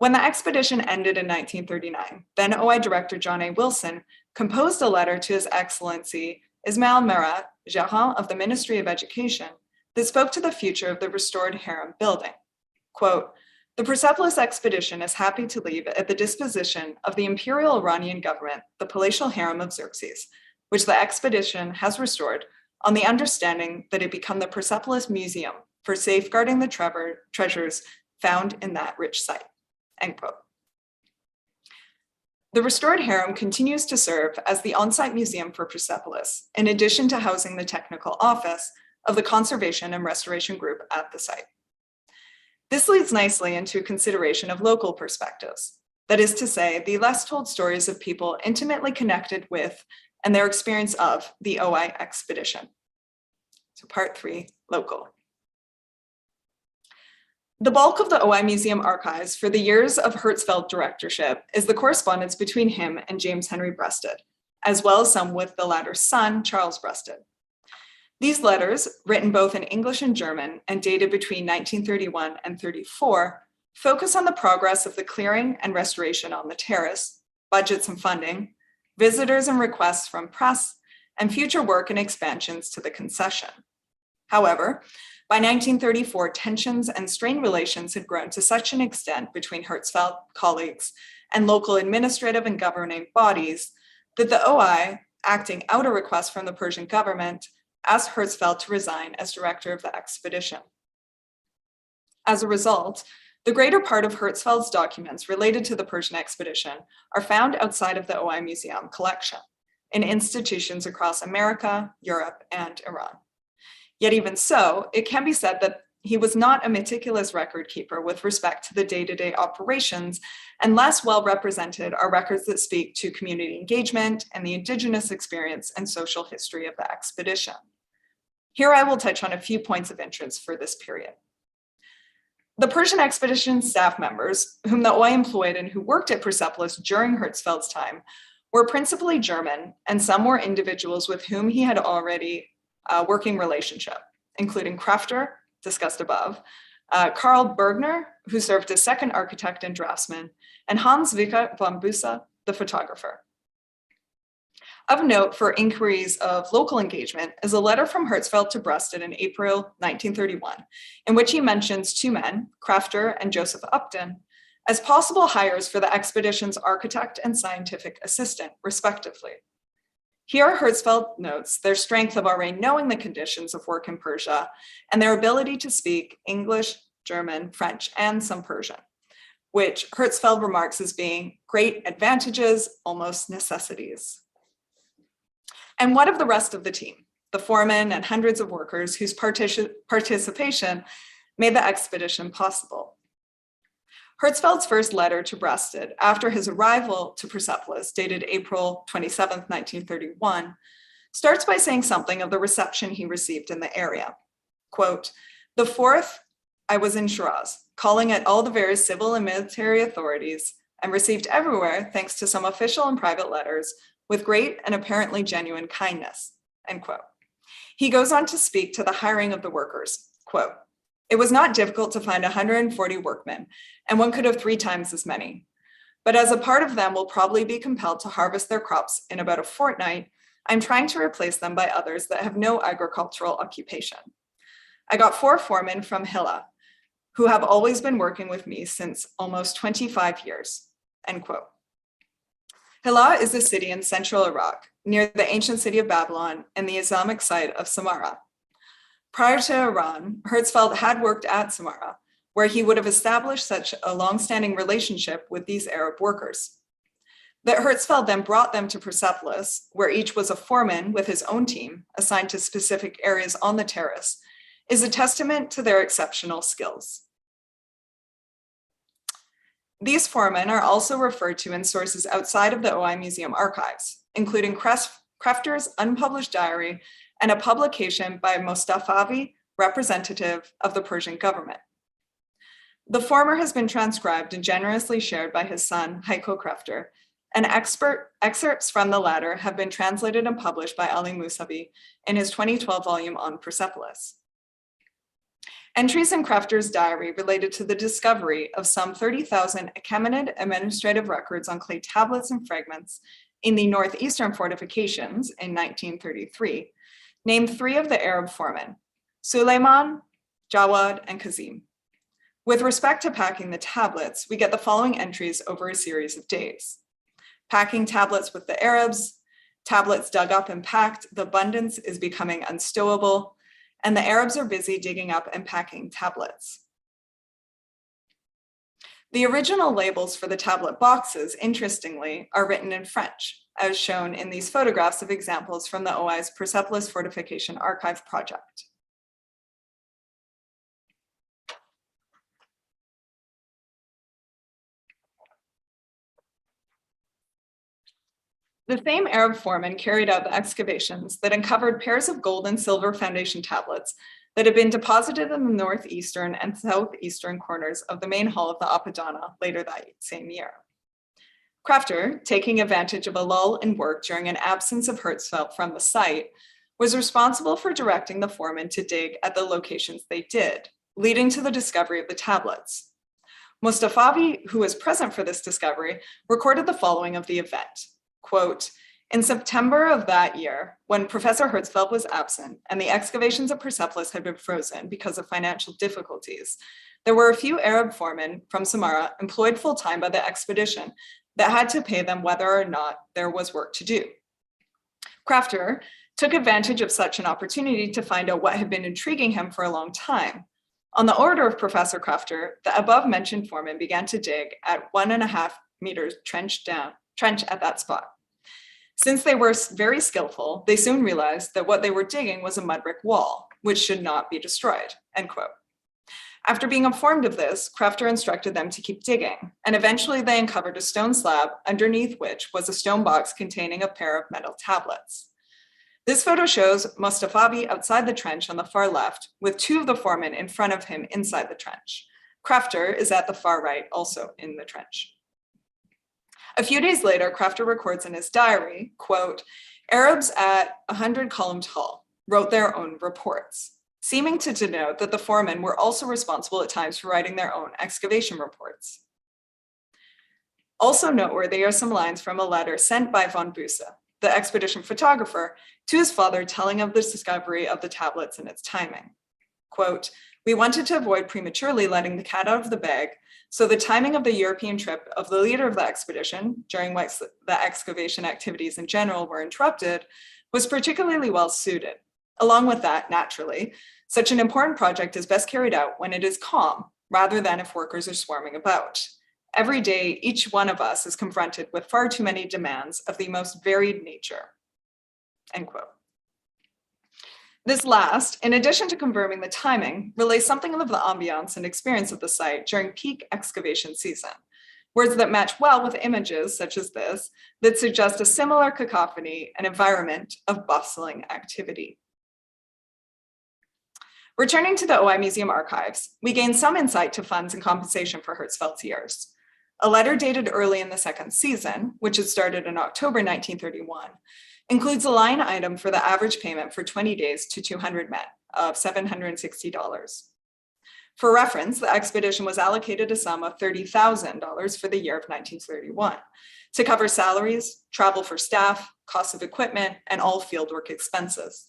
Speaker 4: When the expedition ended in 1939, then OI Director John A. Wilson composed a letter to His Excellency Ismail Marat, Gérant of the Ministry of Education, that spoke to the future of the restored harem building. Quote, "The Persepolis expedition is happy to leave at the disposition of the Imperial Iranian government the palatial harem of Xerxes, which the expedition has restored on the understanding that it become the Persepolis Museum for safeguarding the treasures found in that rich site." End quote. The restored harem continues to serve as the on-site museum for Persepolis, in addition to housing the technical office of the Conservation and Restoration Group at the site. This leads nicely into a consideration of local perspectives. That is to say, the less told stories of people intimately connected with and their experience of the OI expedition. So part 3, local. The bulk of the OI Museum archives for the years of Hertzfeld directorship is the correspondence between him and James Henry Breasted, as well as some with the latter's son, Charles Breasted. These letters, written both in English and German and dated between 1931 and 34, focus on the progress of the clearing and restoration on the terrace, budgets and funding, visitors and requests from press, and future work and expansions to the concession. However, by 1934, tensions and strained relations had grown to such an extent between Hertzfeld colleagues and local administrative and governing bodies that the OI, acting out a request from the Persian government, asked Hertzfeld to resign as director of the expedition. As a result, the greater part of Hertzfeld's documents related to the Persian expedition are found outside of the OI Museum collection, in institutions across America, Europe, and Iran. Yet even so, it can be said that he was not a meticulous record keeper with respect to the day-to-day operations, and less well represented are records that speak to community engagement and the indigenous experience and social history of the expedition. Here I will touch on a few points of interest for this period. The Persian expedition staff members, whom the OI employed and who worked at Persepolis during Hertzfeld's time, were principally German, and some were individuals with whom he had already a working relationship, including Crafter, discussed above, Karl Bergner, who served as second architect and draftsman, and Hans Wicker von Busse, the photographer. Of note for inquiries of local engagement is a letter from Hertzfeld to Breasted in April 1931, in which he mentions 2 men, Crafter and Joseph Upton, as possible hires for the expedition's architect and scientific assistant, respectively. Here, Hertzfeld notes their strength of already knowing the conditions of work in Persia and their ability to speak English, German, French, and some Persian, which Hertzfeld remarks as being great advantages, almost necessities. And what of the rest of the team, the foremen and hundreds of workers whose participation made the expedition possible? Hertzfeld's first letter to Breasted after his arrival to Persepolis, dated April 27, 1931, starts by saying something of the reception he received in the area. Quote, "The 4th, I was in Shiraz, calling at all the various civil and military authorities, and received everywhere, thanks to some official and private letters, with great and apparently genuine kindness." End quote. He goes on to speak to the hiring of the workers. Quote, "It was not difficult to find 140 workmen, and one could have 3 times as many. But as a part of them will probably be compelled to harvest their crops in about a fortnight, I'm trying to replace them by others that have no agricultural occupation. I got 4 foremen from Hilla, who have always been working with me since almost 25 years. End quote. Hilla is a city in central Iraq, near the ancient city of Babylon and the Islamic site of Samarra. Prior to Iran, Hertzfeld had worked at Samarra, where he would have established such a long-standing relationship with these Arab workers. That Hertzfeld then brought them to Persepolis, where each was a foreman with his own team assigned to specific areas on the terrace, is a testament to their exceptional skills. These foremen are also referred to in sources outside of the OI Museum archives, including Crafter's unpublished diary and a publication by Mostafavi, representative of the Persian government. The former has been transcribed and generously shared by his son, Heiko Crafter, and excerpts from the latter have been translated and published by Ali Musavi in his 2012 volume on Persepolis. Entries in Crafter's diary related to the discovery of some 30,000 Achaemenid administrative records on clay tablets and fragments in the northeastern fortifications in 1933, named 3 of the Arab foremen, Suleiman, Jawad, and Kazim. With respect to packing the tablets, we get the following entries over a series of days. Packing tablets with the Arabs, tablets dug up and packed, the abundance is becoming unstowable, and the Arabs are busy digging up and packing tablets. The original labels for the tablet boxes, interestingly, are written in French, as shown in these photographs of examples from the OI's Persepolis Fortification Archive project. The same Arab foreman carried out the excavations that uncovered pairs of gold and silver foundation tablets that had been deposited in the northeastern and southeastern corners of the main hall of the Apadana later that same year. Crafter, taking advantage of a lull in work during an absence of Hertzfeld from the site, was responsible for directing the foremen to dig at the locations they did, leading to the discovery of the tablets. Mustafavi, who was present for this discovery, recorded the following of the event. Quote, in September of that year, when Professor Hertzfeld was absent and the excavations at Persepolis had been frozen because of financial difficulties, there were a few Arab foremen from Samarra employed full-time by the expedition that had to pay them whether or not there was work to do. Crafter took advantage of such an opportunity to find out what had been intriguing him for a long time. On the order of Professor Crafter, the above-mentioned foreman began to dig at 1.5 meters trench at that spot. Since they were very skillful, they soon realized that what they were digging was a mud brick wall, which should not be destroyed, end quote. After being informed of this, Crafter instructed them to keep digging, and eventually they uncovered a stone slab underneath which was a stone box containing a pair of metal tablets. This photo shows Mustafavi outside the trench on the far left, with 2 of the foremen in front of him inside the trench. Crafter is at the far right, also in the trench. A few days later, Crafter records in his diary, quote, Arabs at 100 column tall wrote their own reports, seeming to denote that the foremen were also responsible at times for writing their own excavation reports. Also noteworthy are some lines from a letter sent by von Busse, the expedition photographer, to his father telling of the discovery of the tablets and its timing. Quote, we wanted to avoid prematurely letting the cat out of the bag, so the timing of the European trip of the leader of the expedition, during which the excavation activities in general were interrupted, was particularly well suited. Along with that, naturally, such an important project is best carried out when it is calm, rather than if workers are swarming about. Every day, each one of us is confronted with far too many demands of the most varied nature, end quote. This last, in addition to confirming the timing, relays something of the ambiance and experience of the site during peak excavation season. Words that match well with images such as this that suggest a similar cacophony and environment of bustling activity. Returning to the OI Museum archives, we gain some insight to funds and compensation for Hertzfeld's years. A letter dated early in the 2nd season, which had started in October 1931, includes a line item for the average payment for 20 days to 200 men of $760. For reference, the expedition was allocated a sum of $30,000 for the year of 1931 to cover salaries, travel for staff, costs of equipment, and all fieldwork expenses.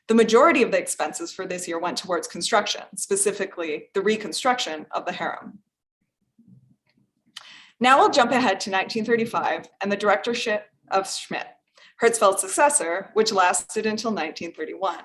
Speaker 4: The majority of the expenses for this year went towards construction, specifically the reconstruction of the harem. Now we'll jump ahead to 1935 and the directorship of Schmidt, Hertzfeld's successor, which lasted until 1931.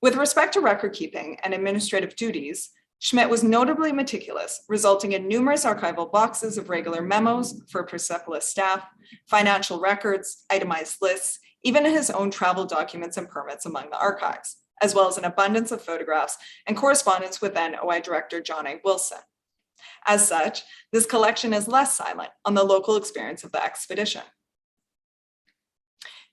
Speaker 4: With respect to record keeping and administrative duties, Schmidt was notably meticulous, resulting in numerous archival boxes of regular memos for Persepolis staff, financial records, itemized lists, even his own travel documents and permits among the archives, as well as an abundance of photographs and correspondence with then OI Director John A. Wilson. As such, this collection is less silent on the local experience of the expedition.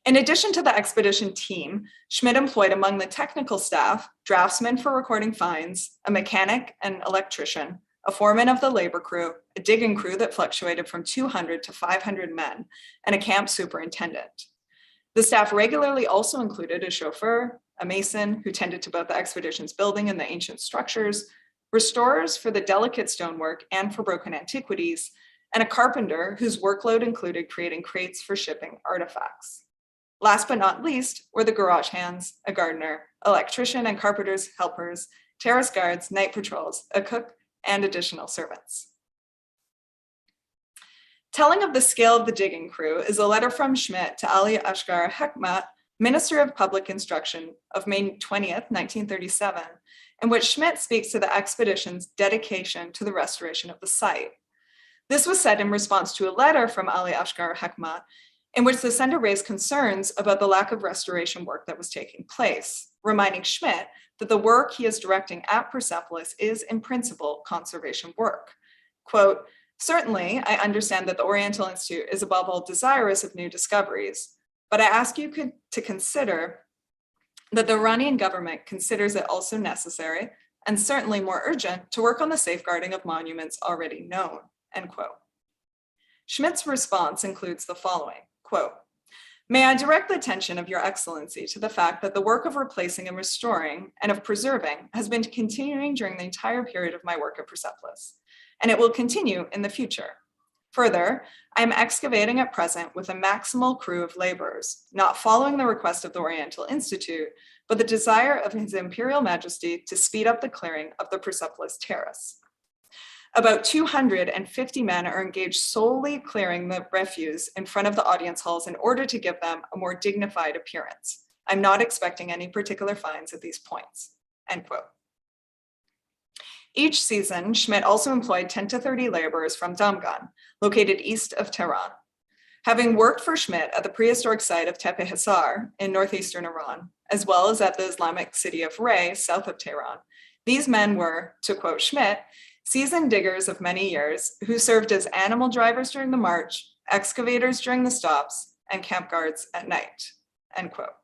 Speaker 4: In addition to the expedition team, Schmidt employed among the technical staff, draftsmen for recording finds, a mechanic and electrician, a foreman of the labor crew, a digging crew that fluctuated from 200 to 500 men, and a camp superintendent. The staff regularly also included a chauffeur, a mason who tended to both the expedition's building and the ancient structures, restorers for the delicate stonework and for broken antiquities, and a carpenter whose workload included creating crates for shipping artifacts. Last but not least were the garage hands, a gardener, electrician and carpenter's helpers, terrace guards, night patrols, a cook, and additional servants. Telling of the scale of the digging crew is a letter from Schmidt to Ali Asghar Hekmat, Minister of Public Instruction, of May 20th, 1937, in which Schmidt speaks to the expedition's dedication to the restoration of the site. This was said in response to a letter from Ali Asghar Hekmat, in which the sender raised concerns about the lack of restoration work that was taking place, reminding Schmidt that the work he is directing at Persepolis is, in principle, conservation work. Quote, "Certainly, I understand that the Oriental Institute is above all desirous of new discoveries, but I ask you to consider that the Iranian government considers it also necessary, and certainly more urgent, to work on the safeguarding of monuments already known," end quote. Schmidt's response includes the following, quote, "May I direct the attention of your excellency to the fact that the work of replacing and restoring and of preserving has been continuing during the entire period of my work at Persepolis, and it will continue in the future. Further, I am excavating at present with a maximal crew of laborers, not following the request of the Oriental Institute, but the desire of His Imperial Majesty to speed up the clearing of the Persepolis terrace. About 250 men are engaged solely clearing the refuse in front of the audience halls in order to give them a more dignified appearance. I'm not expecting any particular fines at these points," end quote. Each season, Schmidt also employed 10 to 30 laborers from Damgan, located east of Tehran. Having worked for Schmidt at the prehistoric site of Tepe Hisar in northeastern Iran, as well as at the Islamic city of Ray, south of Tehran, these men were, to quote Schmidt, "seasoned diggers of many years who served as animal drivers during the march, excavators during the stops, and camp guards at night," end quote.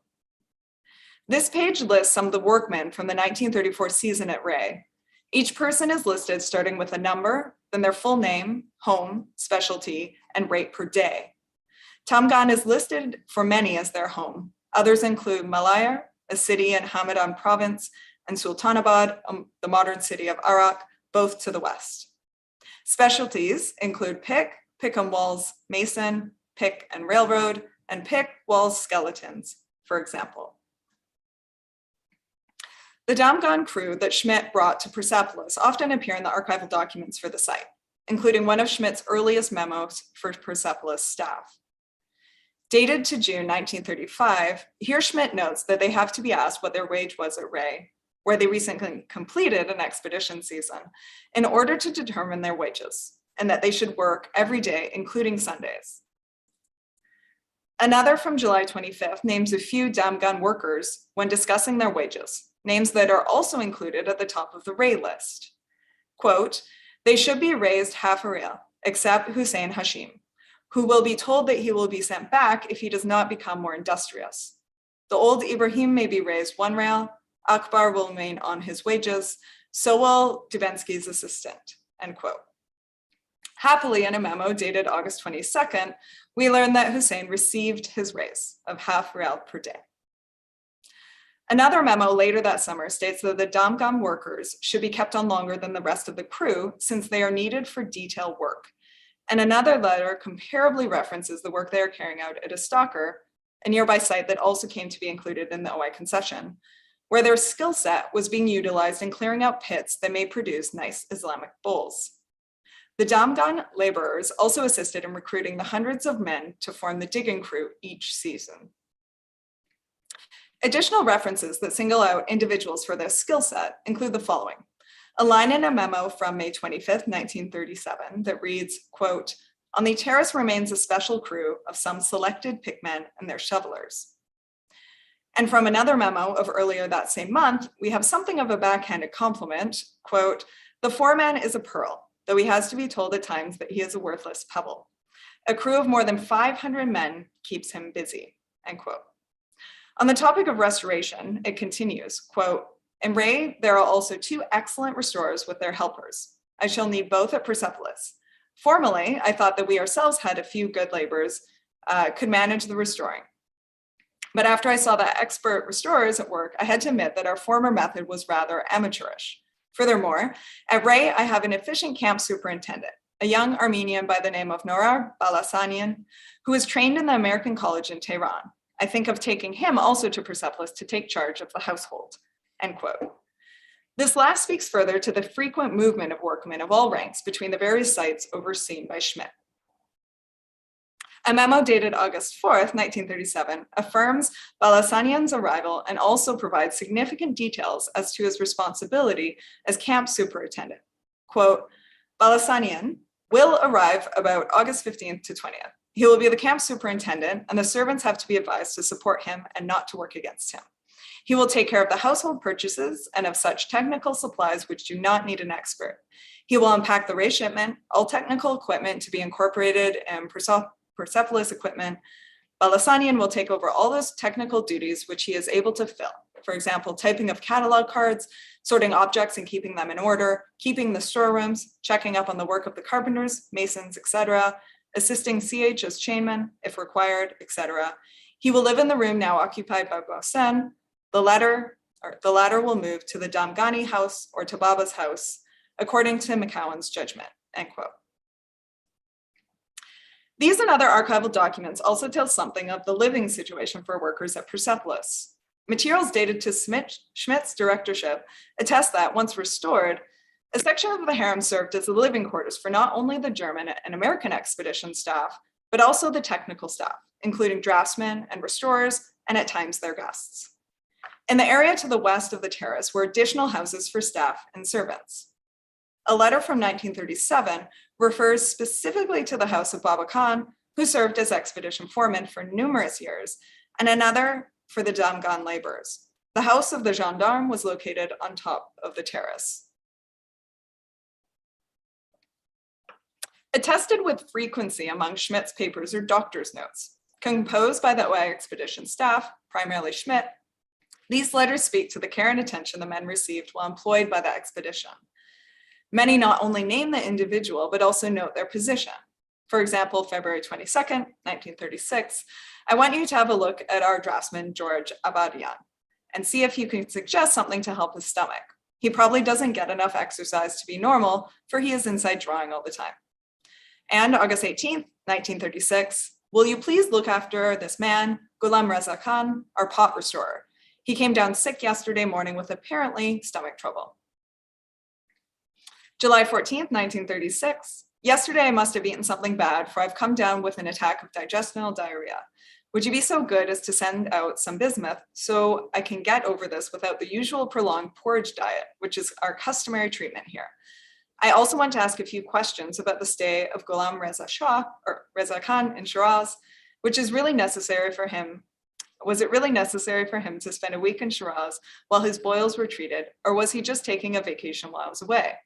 Speaker 4: This page lists some of the workmen from the 1934 season at Ray. Each person is listed starting with a number, then their full name, home, specialty, and rate per day. Damgan is listed for many as their home. Others include Malayar, a city in Hamdan province, and Sultanabad, the modern city of Arak, both to the west. Specialties include pick and walls, mason, pick and railroad, and pick, walls, skeletons, for example. The Damgan crew that Schmidt brought to Persepolis often appear in the archival documents for the site, including one of Schmidt's earliest memos for Persepolis staff. Dated to June 1935, here Schmidt notes that they have to be asked what their wage was at Ray, where they recently completed an expedition season, in order to determine their wages, and that they should work every day, including Sundays. Another from July 25th names a few Damgan workers when discussing their wages, names that are also included at the top of the Ray list. Quote, "They should be raised half a rial, except Hussein Hashim, who will be told that he will be sent back if he does not become more industrious. The old Ibrahim may be raised 1 rial, Akbar will remain on his wages, so will Dubensky's assistant," end quote. Happily, in a memo dated August 22nd, we learned that Hussein received his raise of half rial per day. Another memo later that summer states that the Damgan workers should be kept on longer than the rest of the crew since they are needed for detail work. And another letter comparably references the work they are carrying out at Istakhar, a nearby site that also came to be included in the OI concession, where their skill set was being utilized in clearing out pits that may produce nice Islamic bowls. The Damgan laborers also assisted in recruiting the hundreds of men to form the digging crew each season. Additional references that single out individuals for their skill set include the following. A line in a memo from May 25th, 1937 that reads, quote, "On the terrace remains a special crew of some selected pickmen and their shovelers." And from another memo of earlier that same month, we have something of a backhanded compliment, quote, "The foreman is a pearl, though he has to be told at times that he is a worthless pebble. A crew of more than 500 men keeps him busy," end quote. On the topic of restoration, it continues, quote, "In Ray, there are also 2 excellent restorers with their helpers. I shall need both at Persepolis. Formerly, I thought that we ourselves had a few good laborers, could manage the restoring. But after I saw the expert restorers at work, I had to admit that our former method was rather amateurish. Furthermore, at Ray, I have an efficient camp superintendent, a young Armenian by the name of Norar Balasanian, who was trained in the American College in Tehran. I think of taking him also to Persepolis to take charge of the household, end quote. This last speaks further to the frequent movement of workmen of all ranks between the various sites overseen by Schmidt. A memo dated August 4th, 1937, affirms Balasanian's arrival and also provides significant details as to his responsibility as camp superintendent. Quote, Balasanian will arrive about August 15th to 20th. He will be the camp superintendent, and the servants have to be advised to support him and not to work against him. He will take care of the household purchases and of such technical supplies which do not need an expert. He will unpack the race shipment, all technical equipment to be incorporated in Persepolis equipment. Balasanian will take over all those technical duties which he is able to fill. For example, typing of catalog cards, sorting objects and keeping them in order, keeping the storerooms, checking up on the work of the carpenters, masons, etc., assisting CH as chainman, if required, etc. He will live in the room now occupied by Bausen. The latter will move to the Damgani house or to Baba's house, according to McCowan's judgment, end quote. These and other archival documents also tell something of the living situation for workers at Persepolis. Materials dated to Schmidt's directorship attest that, once restored, a section of the harem served as the living quarters for not only the German and American expedition staff, but also the technical staff, including draftsmen and restorers, and at times their guests. In the area to the west of the terrace were additional houses for staff and servants. A letter from 1937 refers specifically to the house of Baba Khan, who served as expedition foreman for numerous years, and another for the Damgan laborers. The house of the gendarme was located on top of the terrace. Attested with frequency among Schmidt's papers are doctor's notes, composed by the OI expedition staff, primarily Schmidt. These letters speak to the care and attention the men received while employed by the expedition. Many not only name the individual, but also note their position. For example, February 22nd, 1936, I want you to have a look at our draftsman, George Abadian, and see if you can suggest something to help his stomach. He probably doesn't get enough exercise to be normal, for he is inside drawing all the time. And August 18th, 1936, will you please look after this man, Ghulam Reza Khan, our pot restorer. He came down sick yesterday morning with apparently stomach trouble. July 14th, 1936, yesterday I must have eaten something bad, for I've come down with an attack of digestional diarrhea. Would you be so good as to send out some bismuth so I can get over this without the usual prolonged porridge diet, which is our customary treatment here? I also want to ask a few questions about the stay of Ghulam Reza Shah, or Reza Khan in Shiraz, which is really necessary for him. Was it really necessary for him to spend a week in Shiraz while his boils were treated, or was he just taking a vacation while I was away?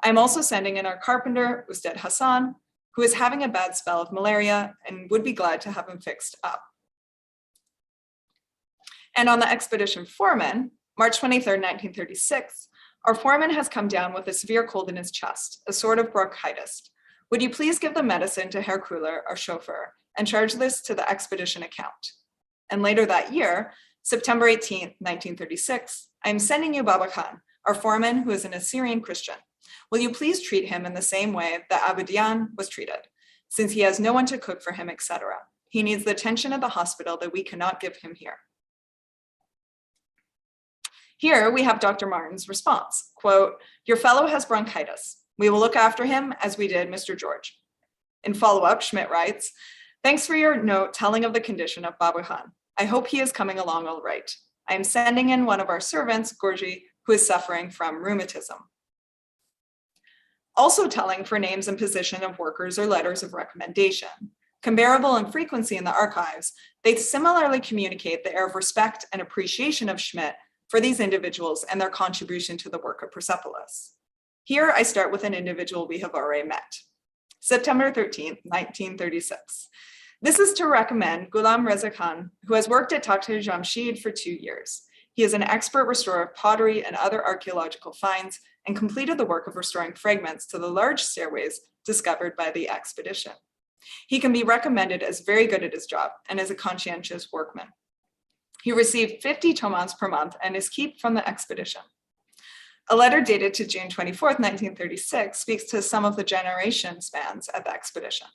Speaker 4: I'm also sending in our carpenter, Ustad Hassan, who is having a bad spell of malaria and would be glad to have him fixed up. And on the expedition foreman, March 23rd, 1936, our foreman has come down with a severe cold in his chest, a sort of bronchitis. Would you please give the medicine to Herr Kuhler, our chauffeur, and charge this to the expedition account? And later that year, September 18th, 1936, I am sending you Baba Khan, our foreman, who is an Assyrian Christian. Will you please treat him in the same way that Abadian was treated, since he has no one to cook for him, etc. He needs the attention of the hospital that we cannot give him here. Here we have Dr. Martin's response, quote, your fellow has bronchitis. We will look after him as we did Mr. George. In follow-up, Schmidt writes, thanks for your note telling of the condition of Baba Khan. I hope he is coming along all right. I am sending in one of our servants, Gorgi, who is suffering from rheumatism. Also telling for names and position of workers or letters of recommendation. Comparable in frequency in the archives, they similarly communicate the air of respect and appreciation of Schmidt for these individuals and their contribution to the work of Persepolis. Here I start with an individual we have already met. September 13th, 1936. This is to recommend Ghulam Reza Khan, who has worked at Takht Jamshid for 2 years. He is an expert restorer of pottery and other archaeological finds and completed the work of restoring fragments to the large stairways discovered by the expedition. He can be recommended as very good at his job and is a conscientious workman. He received 50 tomans per month and is kept from the expedition. A letter dated to June 24th, 1936 speaks to some of the generation spans at the expedition.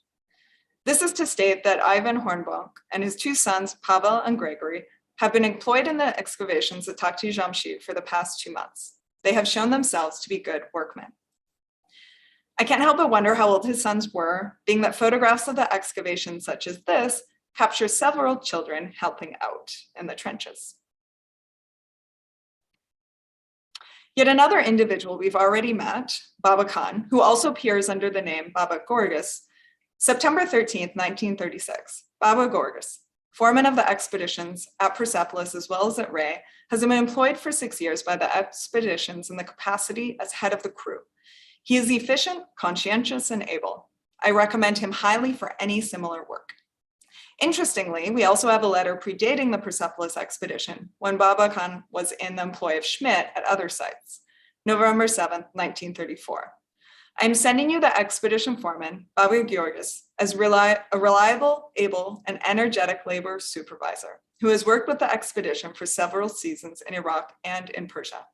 Speaker 4: This is to state that Ivan Hornbach and his two sons, Pavel and Gregory, have been employed in the excavations at Takhti Jamshid for the past 2 months. They have shown themselves to be good workmen. I can't help but wonder how old his sons were, being that photographs of the excavations such as this capture several children helping out in the trenches. Yet another individual we've already met, Baba Khan, who also appears under the name Baba Gorgas, September 13th, 1936. Baba Gorgas, foreman of the expeditions at Persepolis as well as at Ray, has been employed for 6 years by the expeditions in the capacity as head of the crew. He is efficient, conscientious, and able. I recommend him highly for any similar work. Interestingly, we also have a letter predating the Persepolis expedition when Baba Khan was in the employ of Schmidt at other sites, November 7th, 1934. I am sending you the expedition foreman, Baba Georgis, as a reliable, able, and energetic labor supervisor who has worked with the expedition for several seasons in Iraq and in Persia.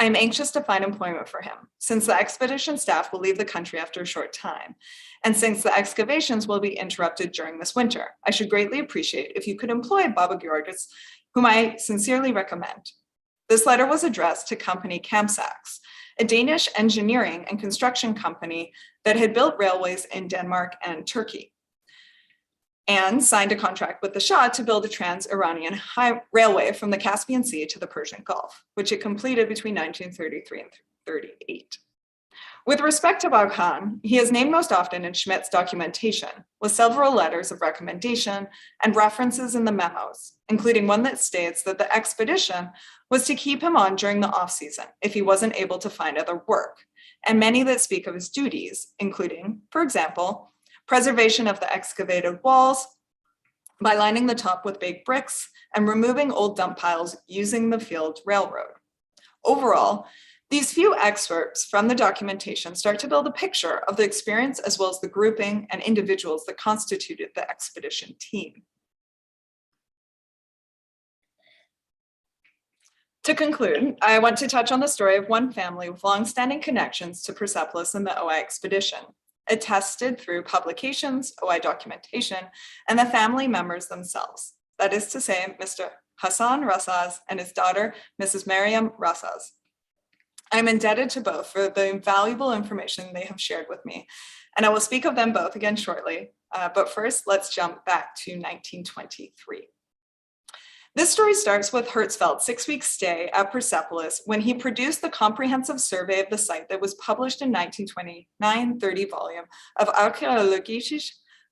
Speaker 4: I am anxious to find employment for him, since the expedition staff will leave the country after a short time, and since the excavations will be interrupted during this winter. I should greatly appreciate if you could employ Baba Georgis, whom I sincerely recommend. This letter was addressed to company Kamsax, a Danish engineering and construction company that had built railways in Denmark and Turkey, and signed a contract with the Shah to build a trans-Iranian railway from the Caspian Sea to the Persian Gulf, which it completed between 1933 and 38. With respect to Baba Khan, he is named most often in Schmidt's documentation, with several letters of recommendation and references in the memos, including one that states that the expedition was to keep him on during the off-season if he wasn't able to find other work, and many that speak of his duties, including, for example, preservation of the excavated walls by lining the top with baked bricks and removing old dump piles using the field railroad. Overall, these few excerpts from the documentation start to build a picture of the experience as well as the grouping and individuals that constituted the expedition team. To conclude, I want to touch on the story of one family with longstanding connections to Persepolis and the OI expedition, attested through publications, OI documentation, and the family members themselves. That is to say, Mr. Hassan Rassaz and his daughter, Mrs. Mariam Rassaz. I'm indebted to both for the invaluable information they have shared with me, and I will speak of them both again shortly. But first, let's jump back to 1923. This story starts with Hertzfeld's 6-week stay at Persepolis when he produced the comprehensive survey of the site that was published in 1929 30 volume of Archaeologische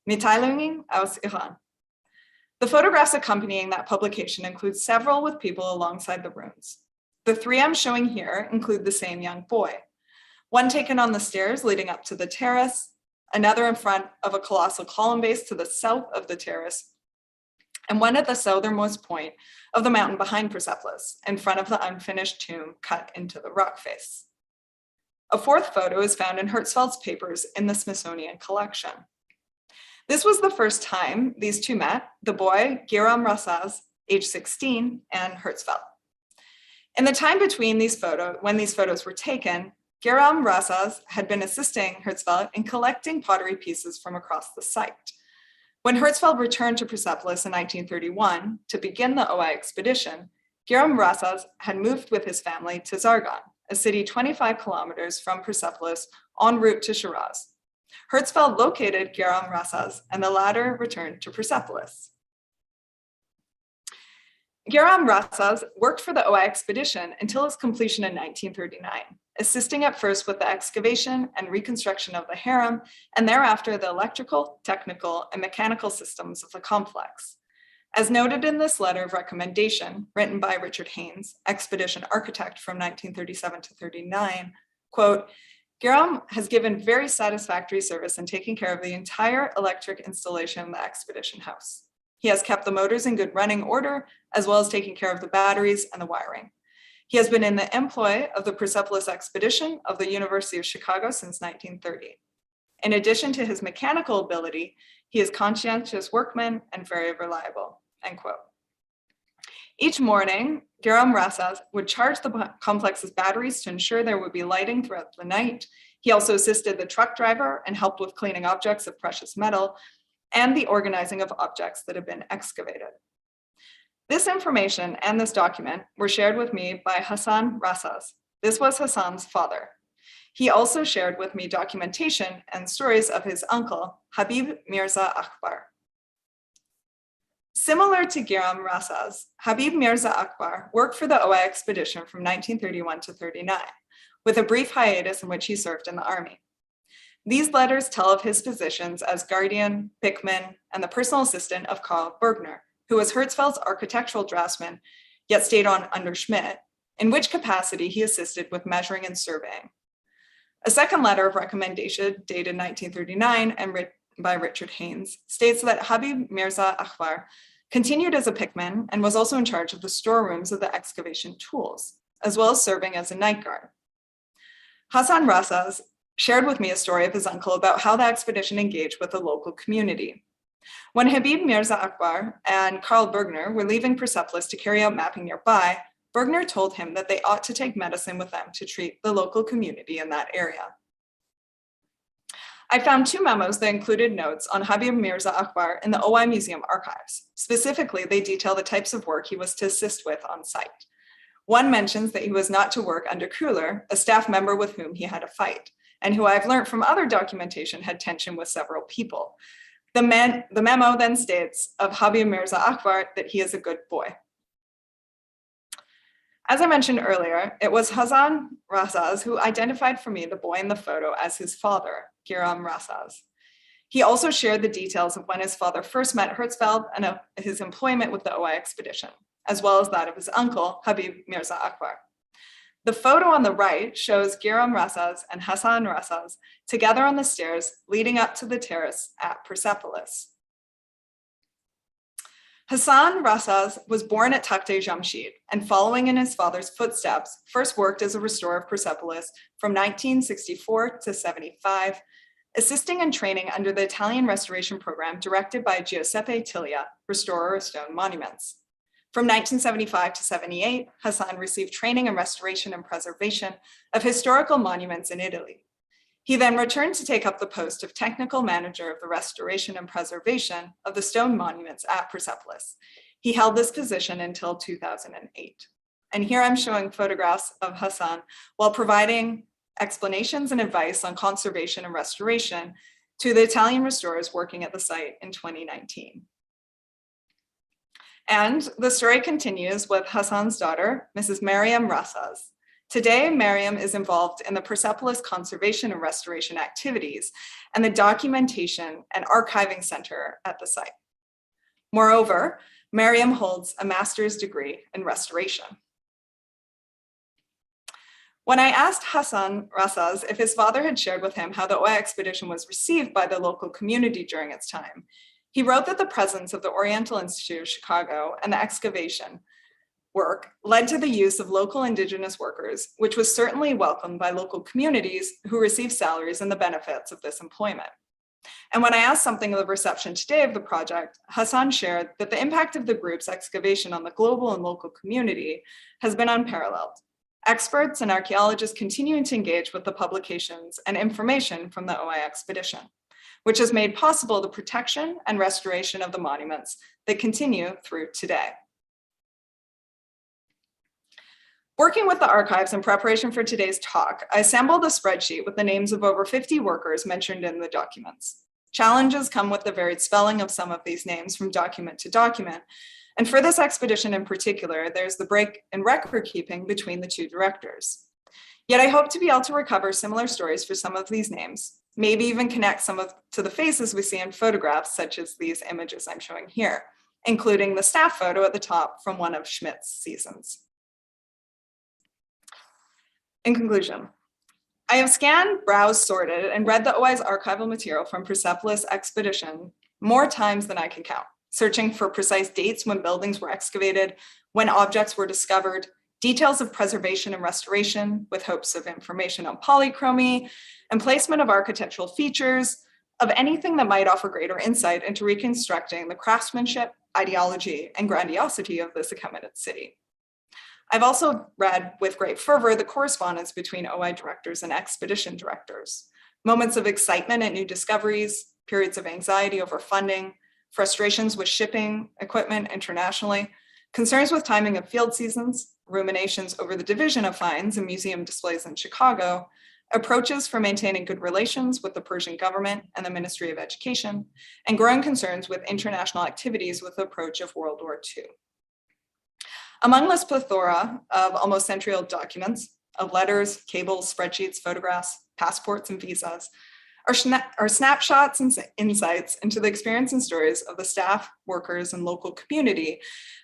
Speaker 4: Mitteilungen aus Iran. The photographs accompanying that publication include several with people alongside the ruins. The 3 I'm showing here include the same young boy, one taken on the stairs leading up to the terrace, another in front of a colossal column base to the south of the terrace, and one at the southernmost point of the mountain behind Persepolis, in front of the unfinished tomb cut into the rock face. A 4th photo is found in Hertzfeld's papers in the Smithsonian collection. This was the first time these two met, the boy, Geram Rassaz, age 16, and Hertzfeld. In the time between when these photos were taken, Geram Rassaz had been assisting Hertzfeld in collecting pottery pieces from across the site. When Hertzfeld returned to Persepolis in 1931 to begin the OI expedition, Geram Rassaz had moved with his family to Zargan, a city 25 kilometers from Persepolis en route to Shiraz. Hertzfeld located Geram Rassaz and the latter returned to Persepolis. Geram Rassaz worked for the OI expedition until its completion in 1939, assisting at first with the excavation and reconstruction of the harem, and thereafter the electrical, technical, and mechanical systems of the complex. As noted in this letter of recommendation, written by Richard Haynes, expedition architect from 1937 to 39, quote, Geram has given very satisfactory service in taking care of the entire electric installation in the expedition house. He has kept the motors in good running order, as well as taking care of the batteries and the wiring. He has been in the employ of the Persepolis expedition of the University of Chicago since 1930. In addition to his mechanical ability, he is conscientious workman and very reliable, end quote. Each morning, Geram Rasas would charge the complex's batteries to ensure there would be lighting throughout the night. He also assisted the truck driver and helped with cleaning objects of precious metal and the organizing of objects that have been excavated. This information and this document were shared with me by Hassan Rasas. This was Hassan's father. He also shared with me documentation and stories of his uncle, Habib Mirza Akbar. Similar to Geram Rasas, Habib Mirza Akbar worked for the OI expedition from 1931 to 39, with a brief hiatus in which he served in the army. These letters tell of his positions as guardian, pickman, and the personal assistant of Karl Bergner, who was Herzfeld's architectural draftsman, yet stayed on under Schmidt, in which capacity he assisted with measuring and surveying. A second letter of recommendation, dated 1939 and written by Richard Haynes, states that Habib Mirza Akbar continued as a pickman and was also in charge of the storerooms of the excavation tools, as well as serving as a night guard. Hassan Rasas shared with me a story of his uncle about how the expedition engaged with the local community. When Habib Mirza Akbar and Karl Bergner were leaving Persepolis to carry out mapping nearby, Bergner told him that they ought to take medicine with them to treat the local community in that area. I found two memos that included notes on Habib Mirza Akbar in the OI Museum archives. Specifically, they detail the types of work he was to assist with on site. One mentions that he was not to work under Kuhler, a staff member with whom he had a fight, and who I've learned from other documentation had tension with several people. The memo then states of Habib Mirza Akbar that he is a good boy. As I mentioned earlier, it was Hassan Rasas who identified for me the boy in the photo as his father, Geram Rasas. He also shared the details of when his father first met Herzfeld and of his employment with the OI expedition, as well as that of his uncle, Habib Mirza Akbar. The photo on the right shows Geram Rasas and Hassan Rasas together on the stairs leading up to the terrace at Persepolis. Hassan Rasas was born at Takht-e Jamshid and, following in his father's footsteps, first worked as a restorer of Persepolis from 1964 to 75, assisting and training under the Italian restoration program directed by Giuseppe Tillia, restorer of stone monuments. From 1975 to 78, Hassan received training in restoration and preservation of historical monuments in Italy. He then returned to take up the post of technical manager of the restoration and preservation of the stone monuments at Persepolis. He held this position until 2008. And here I'm showing photographs of Hassan while providing explanations and advice on conservation and restoration to the Italian restorers working at the site in 2019. And the story continues with Hassan's daughter, Mrs. Mariam Rasas. Today, Mariam is involved in the Persepolis conservation and restoration activities and the documentation and archiving center at the site. Moreover, Mariam holds a master's degree in restoration. When I asked Hassan Rasas if his father had shared with him how the OI expedition was received by the local community during its time, he wrote that the presence of the Oriental Institute of Chicago and the excavation work led to the use of local indigenous workers, which was certainly welcomed by local communities who received salaries and the benefits of this employment. And when I asked something of the reception today of the project, Hassan shared that the impact of the group's excavation on the global and local community has been unparalleled. Experts and archaeologists continuing to engage with the publications and information from the OI expedition, which has made possible the protection and restoration of the monuments that continue through today. Working with the archives in preparation for today's talk, I assembled a spreadsheet with the names of over 50 workers mentioned in the documents. Challenges come with the varied spelling of some of these names from document to document. And for this expedition in particular, there's the break in record keeping between the two directors. Yet I hope to be able to recover similar stories for some of these names, maybe even connect some to the faces we see in photographs, such as these images I'm showing here, including the staff photo at the top from one of Schmidt's seasons. In conclusion, I have scanned, browsed, sorted, and read the OI's archival material from Persepolis expedition more times than I can count, searching for precise dates when buildings were excavated, when objects were discovered, details of preservation and restoration with hopes of information on polychromy and placement of architectural features, of anything that might offer greater insight into reconstructing the craftsmanship, ideology, and grandiosity of this Achaemenid city. I've also read with great fervor the correspondence between OI directors and expedition directors, moments of excitement at new discoveries, periods of anxiety over funding, frustrations with shipping equipment internationally, concerns with timing of field seasons, ruminations over the division of finds and museum displays in Chicago, approaches for maintaining good relations with the Persian government and the Ministry of Education, and growing concerns with international activities with the approach of World War II. Among this plethora of almost century-old documents, of letters, cables, spreadsheets, photographs, passports, and visas, are snapshots and insights into the experience and stories of the staff, workers, and local community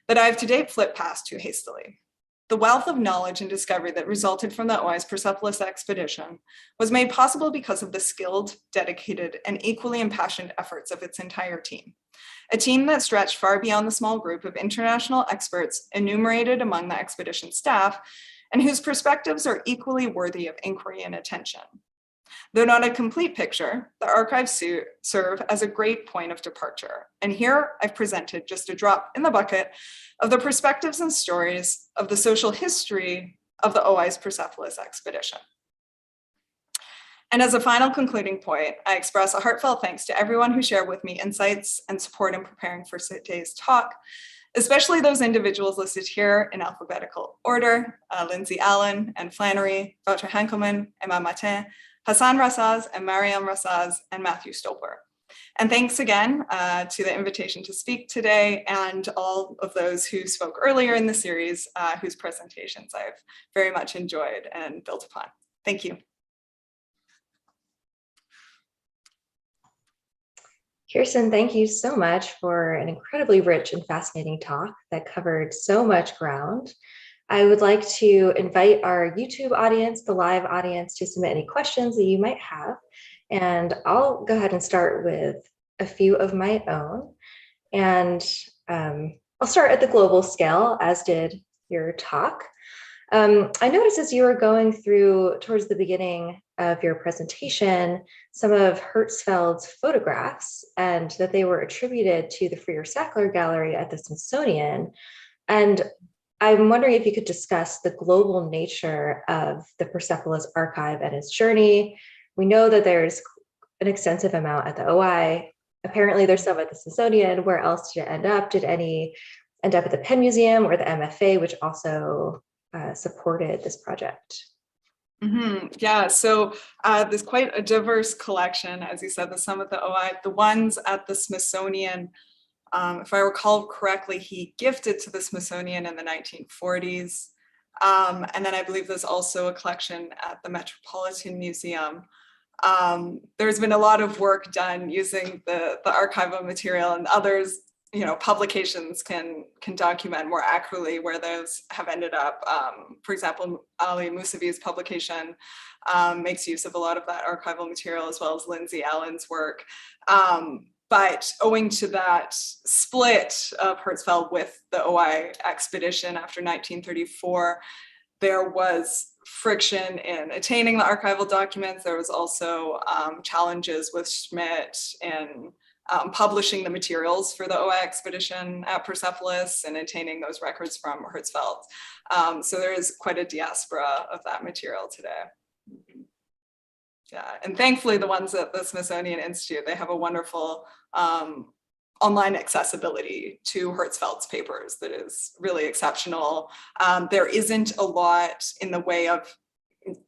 Speaker 4: that I have to date flipped past too hastily. The wealth of knowledge and discovery that resulted from the OI's Persepolis expedition was made possible because of the skilled, dedicated, and equally impassioned efforts of its entire team. A team that stretched far beyond the small group of international experts enumerated among the expedition staff, and whose perspectives are equally worthy of inquiry and attention. Though not a complete picture, the archives serve as a great point of departure. And here I've presented just a drop in the bucket of the perspectives and stories of the social history of the OI's Persepolis expedition. And as a final concluding point, I express a heartfelt thanks to everyone who shared with me insights and support in preparing for today's talk, especially those individuals listed here in alphabetical order, Lindsay Allen and Flannery, Wouter Henkelman, Emma Matin, Hassan Rassaz and Mariam Rassaz, and Matthew Stolper. And thanks again to the invitation to speak today and all of those who spoke earlier in the series, whose presentations I've very much enjoyed and built upon. Thank you.
Speaker 2: Kiersten, thank you so much for an incredibly rich and fascinating talk that covered so much ground. I would like to invite our YouTube audience, the live audience, to submit any questions that you might have. And I'll go ahead and start with a few of my own. And I'll start at the global scale, as did your talk. I noticed as you were going through towards the beginning of your presentation, some of Hertzfeld's photographs, and that they were attributed to the Freer-Sackler Gallery at the Smithsonian. And I'm wondering if you could discuss the global nature of the Persepolis archive and its journey. We know that there's an extensive amount at the OI. Apparently there's some at the Smithsonian. Where else did it end up? Did any end up at the Penn Museum or the MFA, which also supported this project?
Speaker 4: Yeah, so there's quite a diverse collection, as you said, some at the OI. The ones at the Smithsonian, if I recall correctly, he gifted to the Smithsonian in the 1940s. And then I believe there's also a collection at the Metropolitan Museum. There's been a lot of work done using the archival material, and others, publications can document more accurately where those have ended up. For example, Ali Mousavi's publication makes use of a lot of that archival material, as well as Lindsay Allen's work. But owing to that split of Hertzfeld with the OI expedition after 1934, there was friction in attaining the archival documents. There was also challenges with Schmidt in publishing the materials for the OI expedition at Persepolis and attaining those records from Hertzfeld. So there is quite a diaspora of that material today. Yeah, and thankfully the ones at the Smithsonian Institute, they have a wonderful online accessibility to Hertzfeld's papers that is really exceptional. There isn't a lot in the way of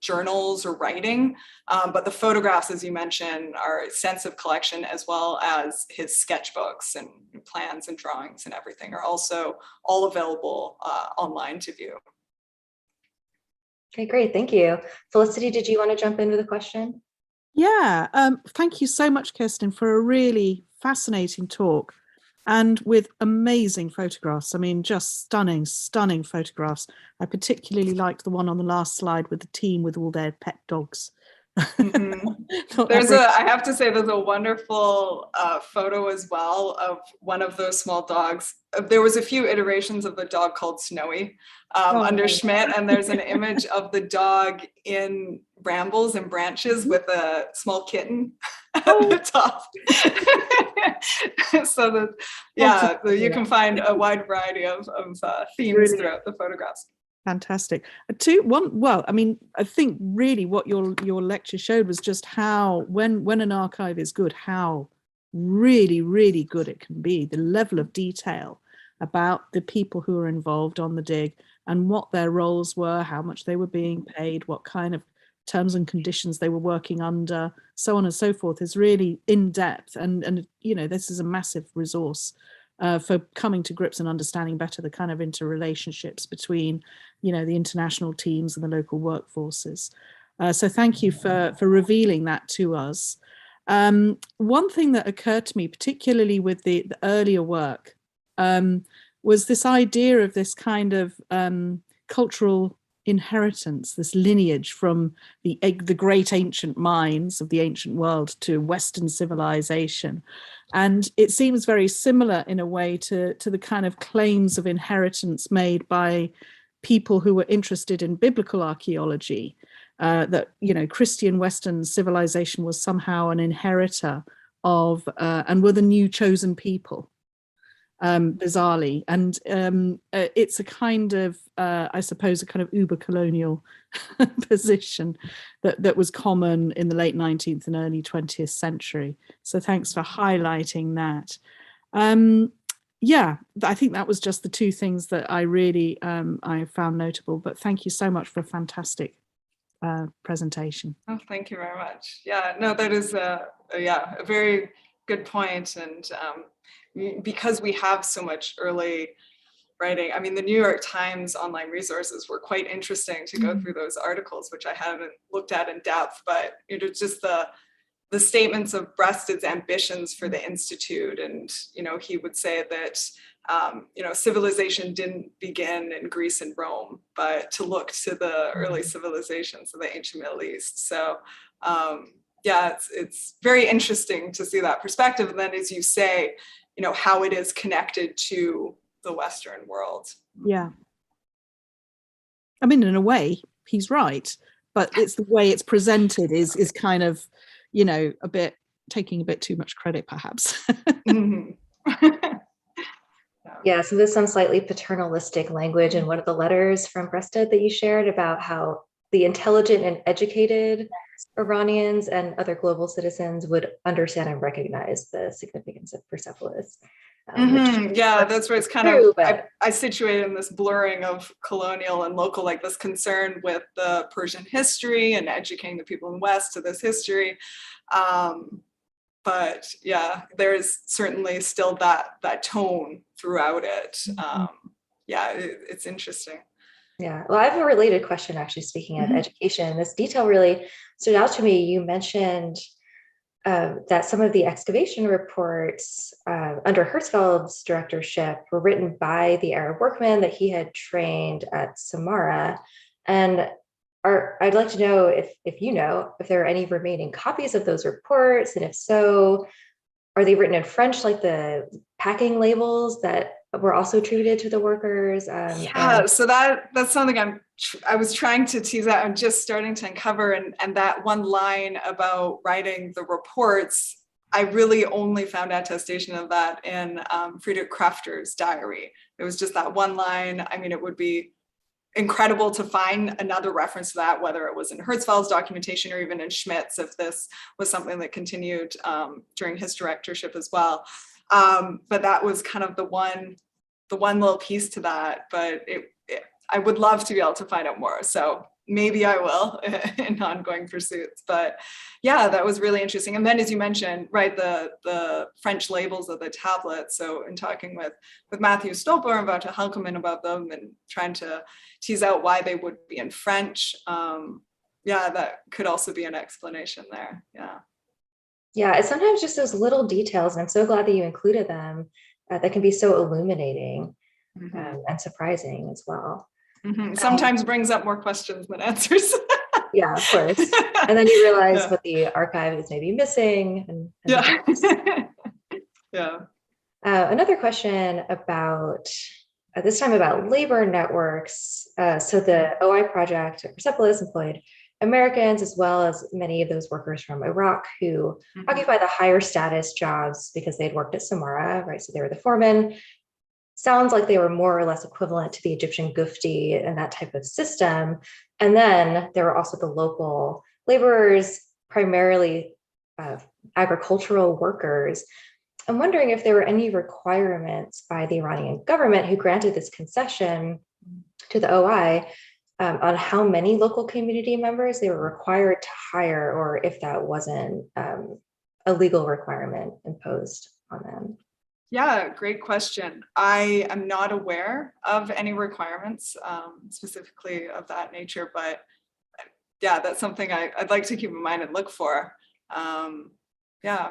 Speaker 4: journals or writing, but the photographs, as you mentioned, are an extensive collection, as well as his sketchbooks and plans and drawings and everything are also all available online to view.
Speaker 2: Okay, great, thank you. Felicity, did you want to jump in with a question?
Speaker 3: Yeah, thank you so much, Kirsten, for a really fascinating talk and with amazing photographs. I mean, just stunning, stunning photographs. I particularly liked the one on the last slide with the team with all their pet dogs.
Speaker 4: I have to say, there's a wonderful photo as well of one of those small dogs. There was a few iterations of the dog called Snowy under Schmidt, and there's an image of the dog in brambles and branches with a small kitten at the top. So that, yeah, so you can find a wide variety of themes throughout the photographs.
Speaker 3: Fantastic. Well, I mean, I think really what your lecture showed was just how, when an archive is good, how really, really good it can be. The level of detail about the people who were involved on the dig and what their roles were, how much they were being paid, what kind of terms and conditions they were working under, so on and so forth, is really in depth. And you know, this is a massive resource for coming to grips and understanding better the kind of interrelationships between, you know, the international teams and the local workforces. So thank you for revealing that to us. One thing that occurred to me, particularly with the earlier work, was this idea of this kind of cultural inheritance, this lineage from the great ancient minds of the ancient world to Western civilization. And it seems very similar in a way to the kind of claims of inheritance made by people who were interested in biblical archaeology, that, you know, Christian Western civilization was somehow an inheritor of, and were the new chosen people. Bizarrely, and it's a kind of, I suppose, a kind of uber-colonial position that was common in the late 19th and early 20th century. So thanks for highlighting that. Yeah, I think that was just the two things that I really I found notable. But thank you so much for a fantastic presentation.
Speaker 4: Oh, thank you very much. Yeah, no, that is a very good point. And because we have so much early writing, I mean, the New York Times online resources were quite interesting to go through those articles, which I haven't looked at in depth, but you know, just the statements of Breasted's ambitions for the Institute. And, you know, he would say that, you know, civilization didn't begin in Greece and Rome, but to look to the early civilizations of the ancient Middle East. So, yeah, it's very interesting to see that perspective. And then, as you say, you know, how it is connected to the Western world.
Speaker 3: Yeah. I mean, in a way, he's right, but it's the way it's presented is kind of, you know, taking a bit too much credit, perhaps.
Speaker 2: Mm-hmm. Yeah, so there's some slightly paternalistic language in one of the letters from Breasted that you shared about how the intelligent and educated Iranians and other global citizens would understand and recognize the significance of Persepolis.
Speaker 4: Yeah, that's where it's kind of, I situated in this blurring of colonial and local, like this concern with the Persian history and educating the people in the West to this history. But yeah, there is certainly still that tone throughout it. Yeah, it's interesting.
Speaker 2: Yeah, well, I have a related question, actually, speaking of education. This detail really stood out to me. You mentioned that some of the excavation reports under Hertzfeld's directorship were written by the Arab workmen that he had trained at Samarra. And I'd like to know if you know if there are any remaining copies of those reports, and if so, are they written in French, like the packing labels that were also attributed to the workers?
Speaker 4: Yeah, so that's something I was trying to tease out. I'm just starting to uncover, and that one line about writing the reports, I really only found attestation of that in Friedrich Krafter's diary. It was just that one line. I mean, it would be incredible to find another reference to that, whether it was in Hertzfeld's documentation or even in Schmidt's, if this was something that continued during his directorship as well. But that was kind of the one little piece to that. But I would love to be able to find out more. So maybe I will in ongoing pursuits. But yeah, that was really interesting. And then, as you mentioned, right, the French labels of the tablets. So in talking with Matthew Stolper and Wouter Halkeman about them and trying to tease out why they would be in French, yeah, that could also be an explanation there. Yeah.
Speaker 2: Yeah, it's sometimes just those little details, and I'm so glad that you included them, that can be so illuminating and surprising as well.
Speaker 4: Sometimes brings up more questions than answers.
Speaker 2: Yeah, of course. And then you realize what the archive is maybe missing. And
Speaker 4: yeah. Yeah.
Speaker 2: Another question about, this time about labor networks. So the OI project at Persepolis employed Americans, as well as many of those workers from Iraq who occupy the higher status jobs because they'd worked at Samarra, right? So they were the foreman. Sounds like they were more or less equivalent to the Egyptian Gufti and that type of system. And then there were also the local laborers, primarily agricultural workers. I'm wondering if there were any requirements by the Iranian government who granted this concession to the OI on how many local community members they were required to hire, or if that wasn't a legal requirement imposed on them.
Speaker 4: Yeah, great question. I am not aware of any requirements specifically of that nature, but yeah, that's something I'd like to keep in mind and look for. Yeah.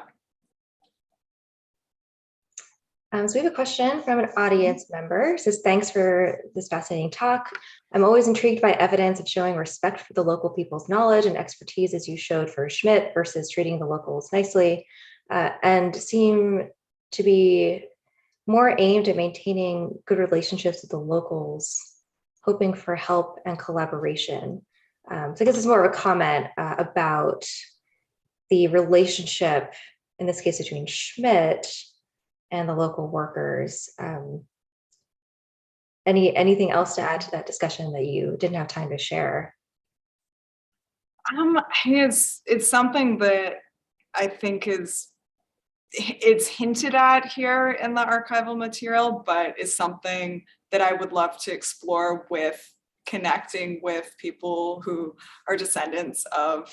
Speaker 2: So we have a question from an audience member. It says, thanks for this fascinating talk. I'm always intrigued by evidence of showing respect for the local people's knowledge and expertise as you showed for Schmidt versus treating the locals nicely, and seem to be more aimed at maintaining good relationships with the locals, hoping for help and collaboration. So I guess it's more of a comment about the relationship, in this case, between Schmidt and the local workers. Anything else to add to that discussion that you didn't have time to share?
Speaker 4: It's something that I think it's hinted at here in the archival material, but is something that I would love to explore with connecting with people who are descendants of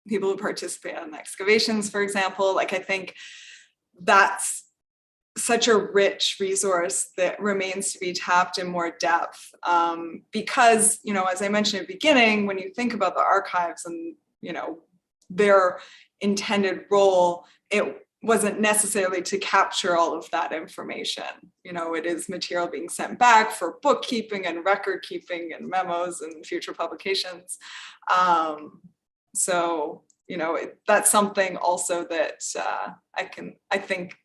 Speaker 4: people who participate in excavations, for example. Like, I think that's such a rich resource that remains to be tapped in more depth, because, you know, as I mentioned at the beginning, when you think about the archives and, you know, their intended role, it wasn't necessarily to capture all of that information. You know, it is material being sent back for bookkeeping and record keeping and memos and future publications. So, you know, that's something also that I think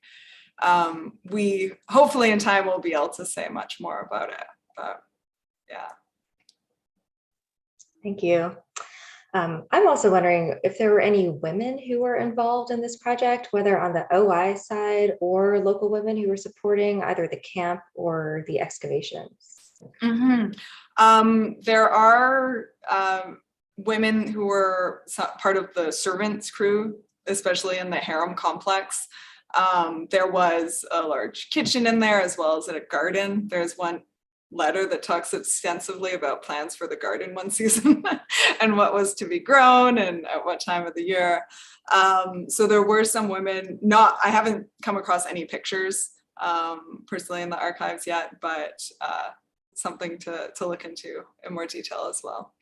Speaker 4: we hopefully in time will be able to say much more about it. But yeah.
Speaker 2: Thank you. I'm also wondering if there were any women who were involved in this project, whether on the OI side or local women who were supporting either the camp or the excavations.
Speaker 4: There are women who were part of the servants crew, especially in the harem complex. There was a large kitchen in there as well as a garden. There's one letter that talks extensively about plans for the garden one season and what was to be grown and at what time of the year. So there were some women, I haven't come across any pictures personally in the archives yet, but something to look into in more detail as well.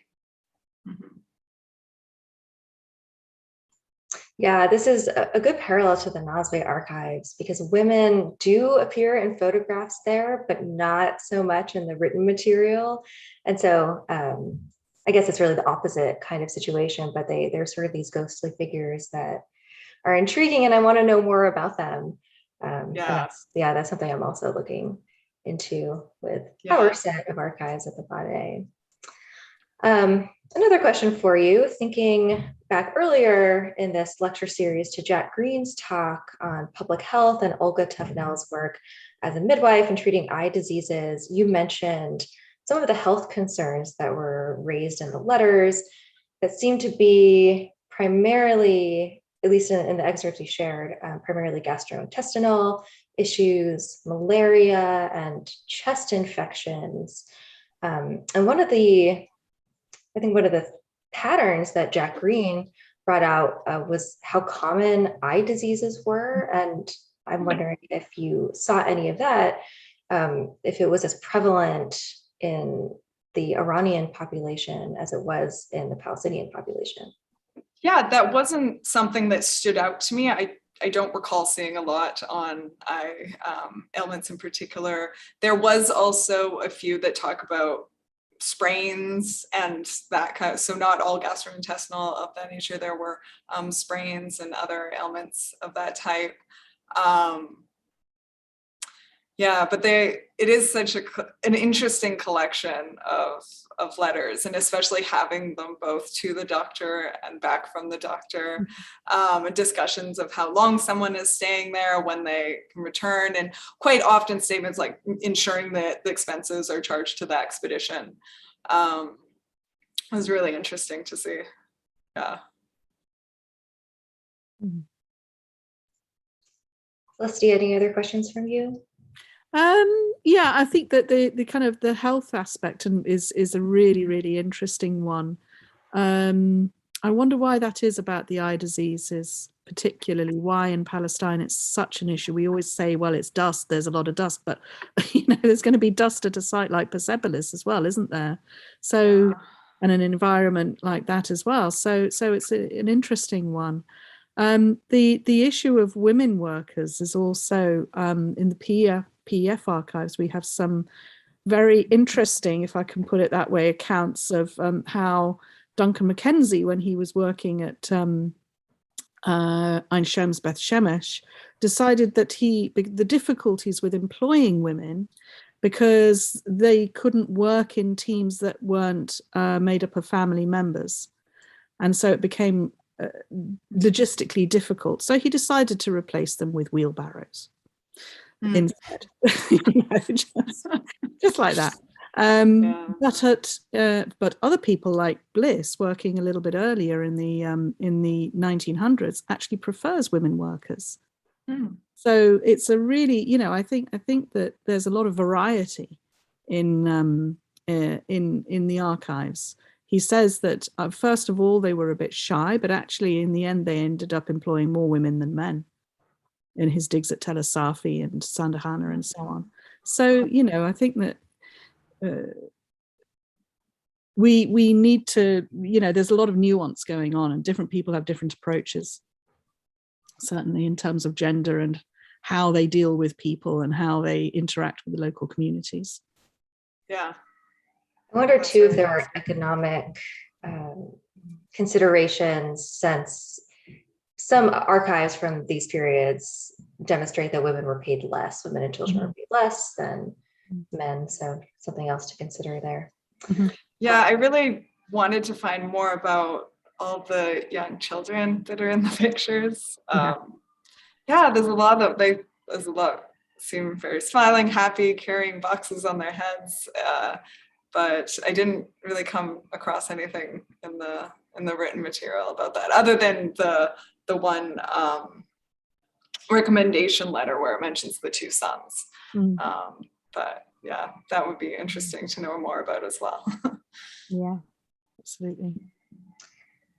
Speaker 2: Yeah, this is a good parallel to the Naswe archives because women do appear in photographs there, but not so much in the written material. And so I guess it's really the opposite kind of situation, but they're sort of these ghostly figures that are intriguing and I want to know more about them. That's something I'm also looking into with our set of archives at the Bade. Another question for you, thinking back earlier in this lecture series to Jack Green's talk on public health and Olga Tufnell's work as a midwife and treating eye diseases, you mentioned some of the health concerns that were raised in the letters that seemed to be primarily, at least in the excerpts you shared, primarily gastrointestinal issues, malaria, and chest infections. And one of the patterns that Jack Green brought out was how common eye diseases were. And I'm wondering if you saw any of that, if it was as prevalent in the Iranian population as it was in the Palestinian population.
Speaker 4: Yeah, that wasn't something that stood out to me. I don't recall seeing a lot on eye ailments in particular. There was also a few that talk about sprains and that kind of, so not all gastrointestinal of that nature. There were sprains and other ailments of that type. Yeah, but it is such an interesting collection of of letters, and especially having them both to the doctor and back from the doctor, and discussions of how long someone is staying there, when they can return, and quite often statements like ensuring that the expenses are charged to the expedition. It was really interesting to see. Yeah.
Speaker 2: Celeste, any other questions from you?
Speaker 3: Yeah, I think that the kind of the health aspect is a really, really interesting one. I wonder why that is about the eye diseases, particularly why in Palestine it's such an issue. We always say, well, it's dust, there's a lot of dust, but there's going to be dust at a site like Persepolis as well, isn't there? So, and an environment like that as well. So it's an interesting one. The issue of women workers is also in the PEF archives. We have some very interesting, if I can put it that way, accounts of how Duncan Mackenzie, when he was working at Ein Shems Beth Shemesh, decided that the difficulties with employing women, because they couldn't work in teams that weren't made up of family members. And so it became logistically difficult. So he decided to replace them with wheelbarrows instead. just like that. But other people like Bliss, working a little bit earlier in the 1900s, actually prefers women workers. So it's a really, I think that there's a lot of variety in the archives. He says that first of all they were a bit shy, but actually in the end they ended up employing more women than men in his digs at Tel Asafi and Sandahana and so on. So I think that we need to, there's a lot of nuance going on, and different people have different approaches, certainly in terms of gender and how they deal with people and how they interact with the local communities.
Speaker 4: Yeah.
Speaker 2: I wonder too if there are economic considerations, since some archives from these periods demonstrate that women were paid less, women and children were paid less than men. So something else to consider there.
Speaker 4: Yeah, I really wanted to find more about all the young children that are in the pictures. There's a lot seem very smiling, happy, carrying boxes on their heads. But I didn't really come across anything in the written material about that, other than the one recommendation letter where it mentions the two sons. But yeah, that would be interesting to know more about as well.
Speaker 3: Yeah, absolutely.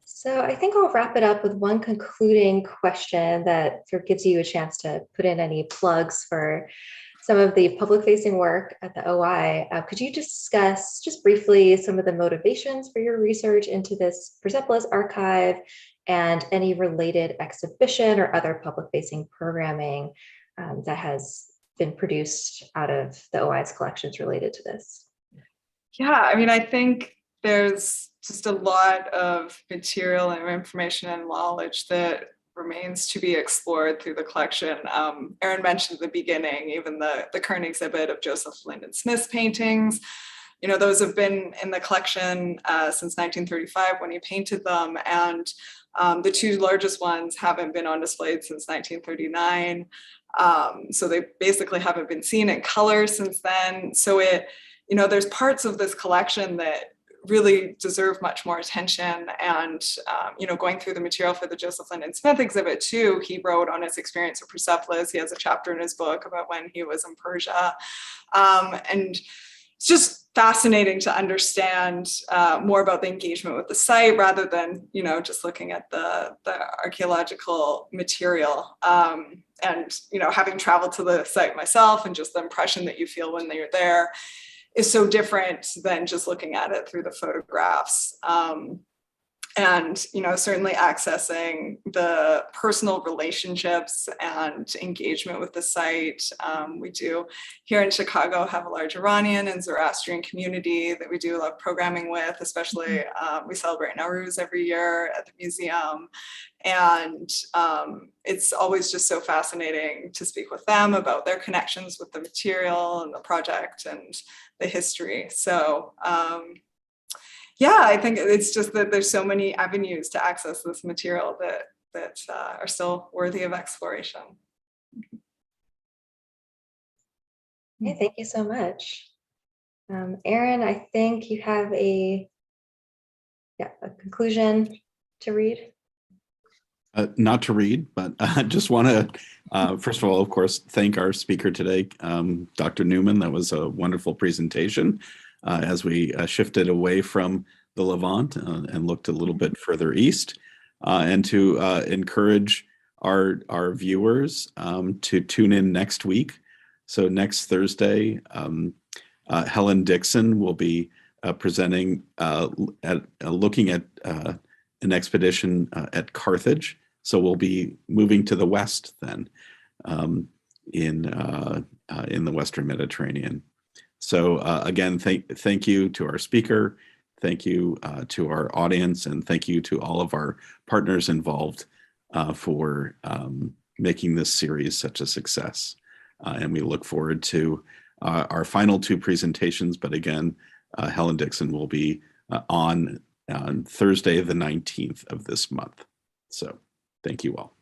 Speaker 2: So I think I'll wrap it up with one concluding question that sort of gives you a chance to put in any plugs for some of the public-facing work at the OI. Could you discuss just briefly some of the motivations for your research into this Persepolis archive and any related exhibition or other public-facing programming that has been produced out of the OI's collections related to this?
Speaker 4: Yeah, I mean, I think there's just a lot of material and information and knowledge that remains to be explored through the collection. Erin mentioned at the beginning, even the current exhibit of Joseph Lyndon Smith's paintings. Those have been in the collection since 1935 when he painted them, and the two largest ones haven't been on display since 1939. So they basically haven't been seen in color since then. So there's parts of this collection that really deserve much more attention. And, going through the material for the Joseph Lyndon Smith exhibit too, he wrote on his experience of Persepolis. He has a chapter in his book about when he was in Persia. And it's just fascinating to understand more about the engagement with the site rather than, just looking at the archaeological material. And, having traveled to the site myself, and just the impression that you feel when you're there is so different than just looking at it through the photographs. And, certainly accessing the personal relationships and engagement with the site. We do here in Chicago have a large Iranian and Zoroastrian community that we do a lot of programming with, especially we celebrate Nowruz every year at the museum. And it's always just so fascinating to speak with them about their connections with the material and the project and the history. So Yeah, I think it's just that there's so many avenues to access this material that are still worthy of exploration.
Speaker 2: Okay, thank you so much. Erin, I think you have a conclusion to read.
Speaker 1: Not to read, but I just want to, first of all, of course, thank our speaker today, Dr. Newman. That was a wonderful presentation as we shifted away from the Levant and looked a little bit further east, and to encourage our viewers to tune in next week. So next Thursday, Helen Dixon will be presenting looking at an expedition at Carthage. So we'll be moving to the west then in the Western Mediterranean. So again, thank you to our speaker, thank you to our audience, and thank you to all of our partners involved for making this series such a success. And we look forward to our final two presentations, but again, Helen Dixon will be on Thursday, the 19th of this month. So thank you all.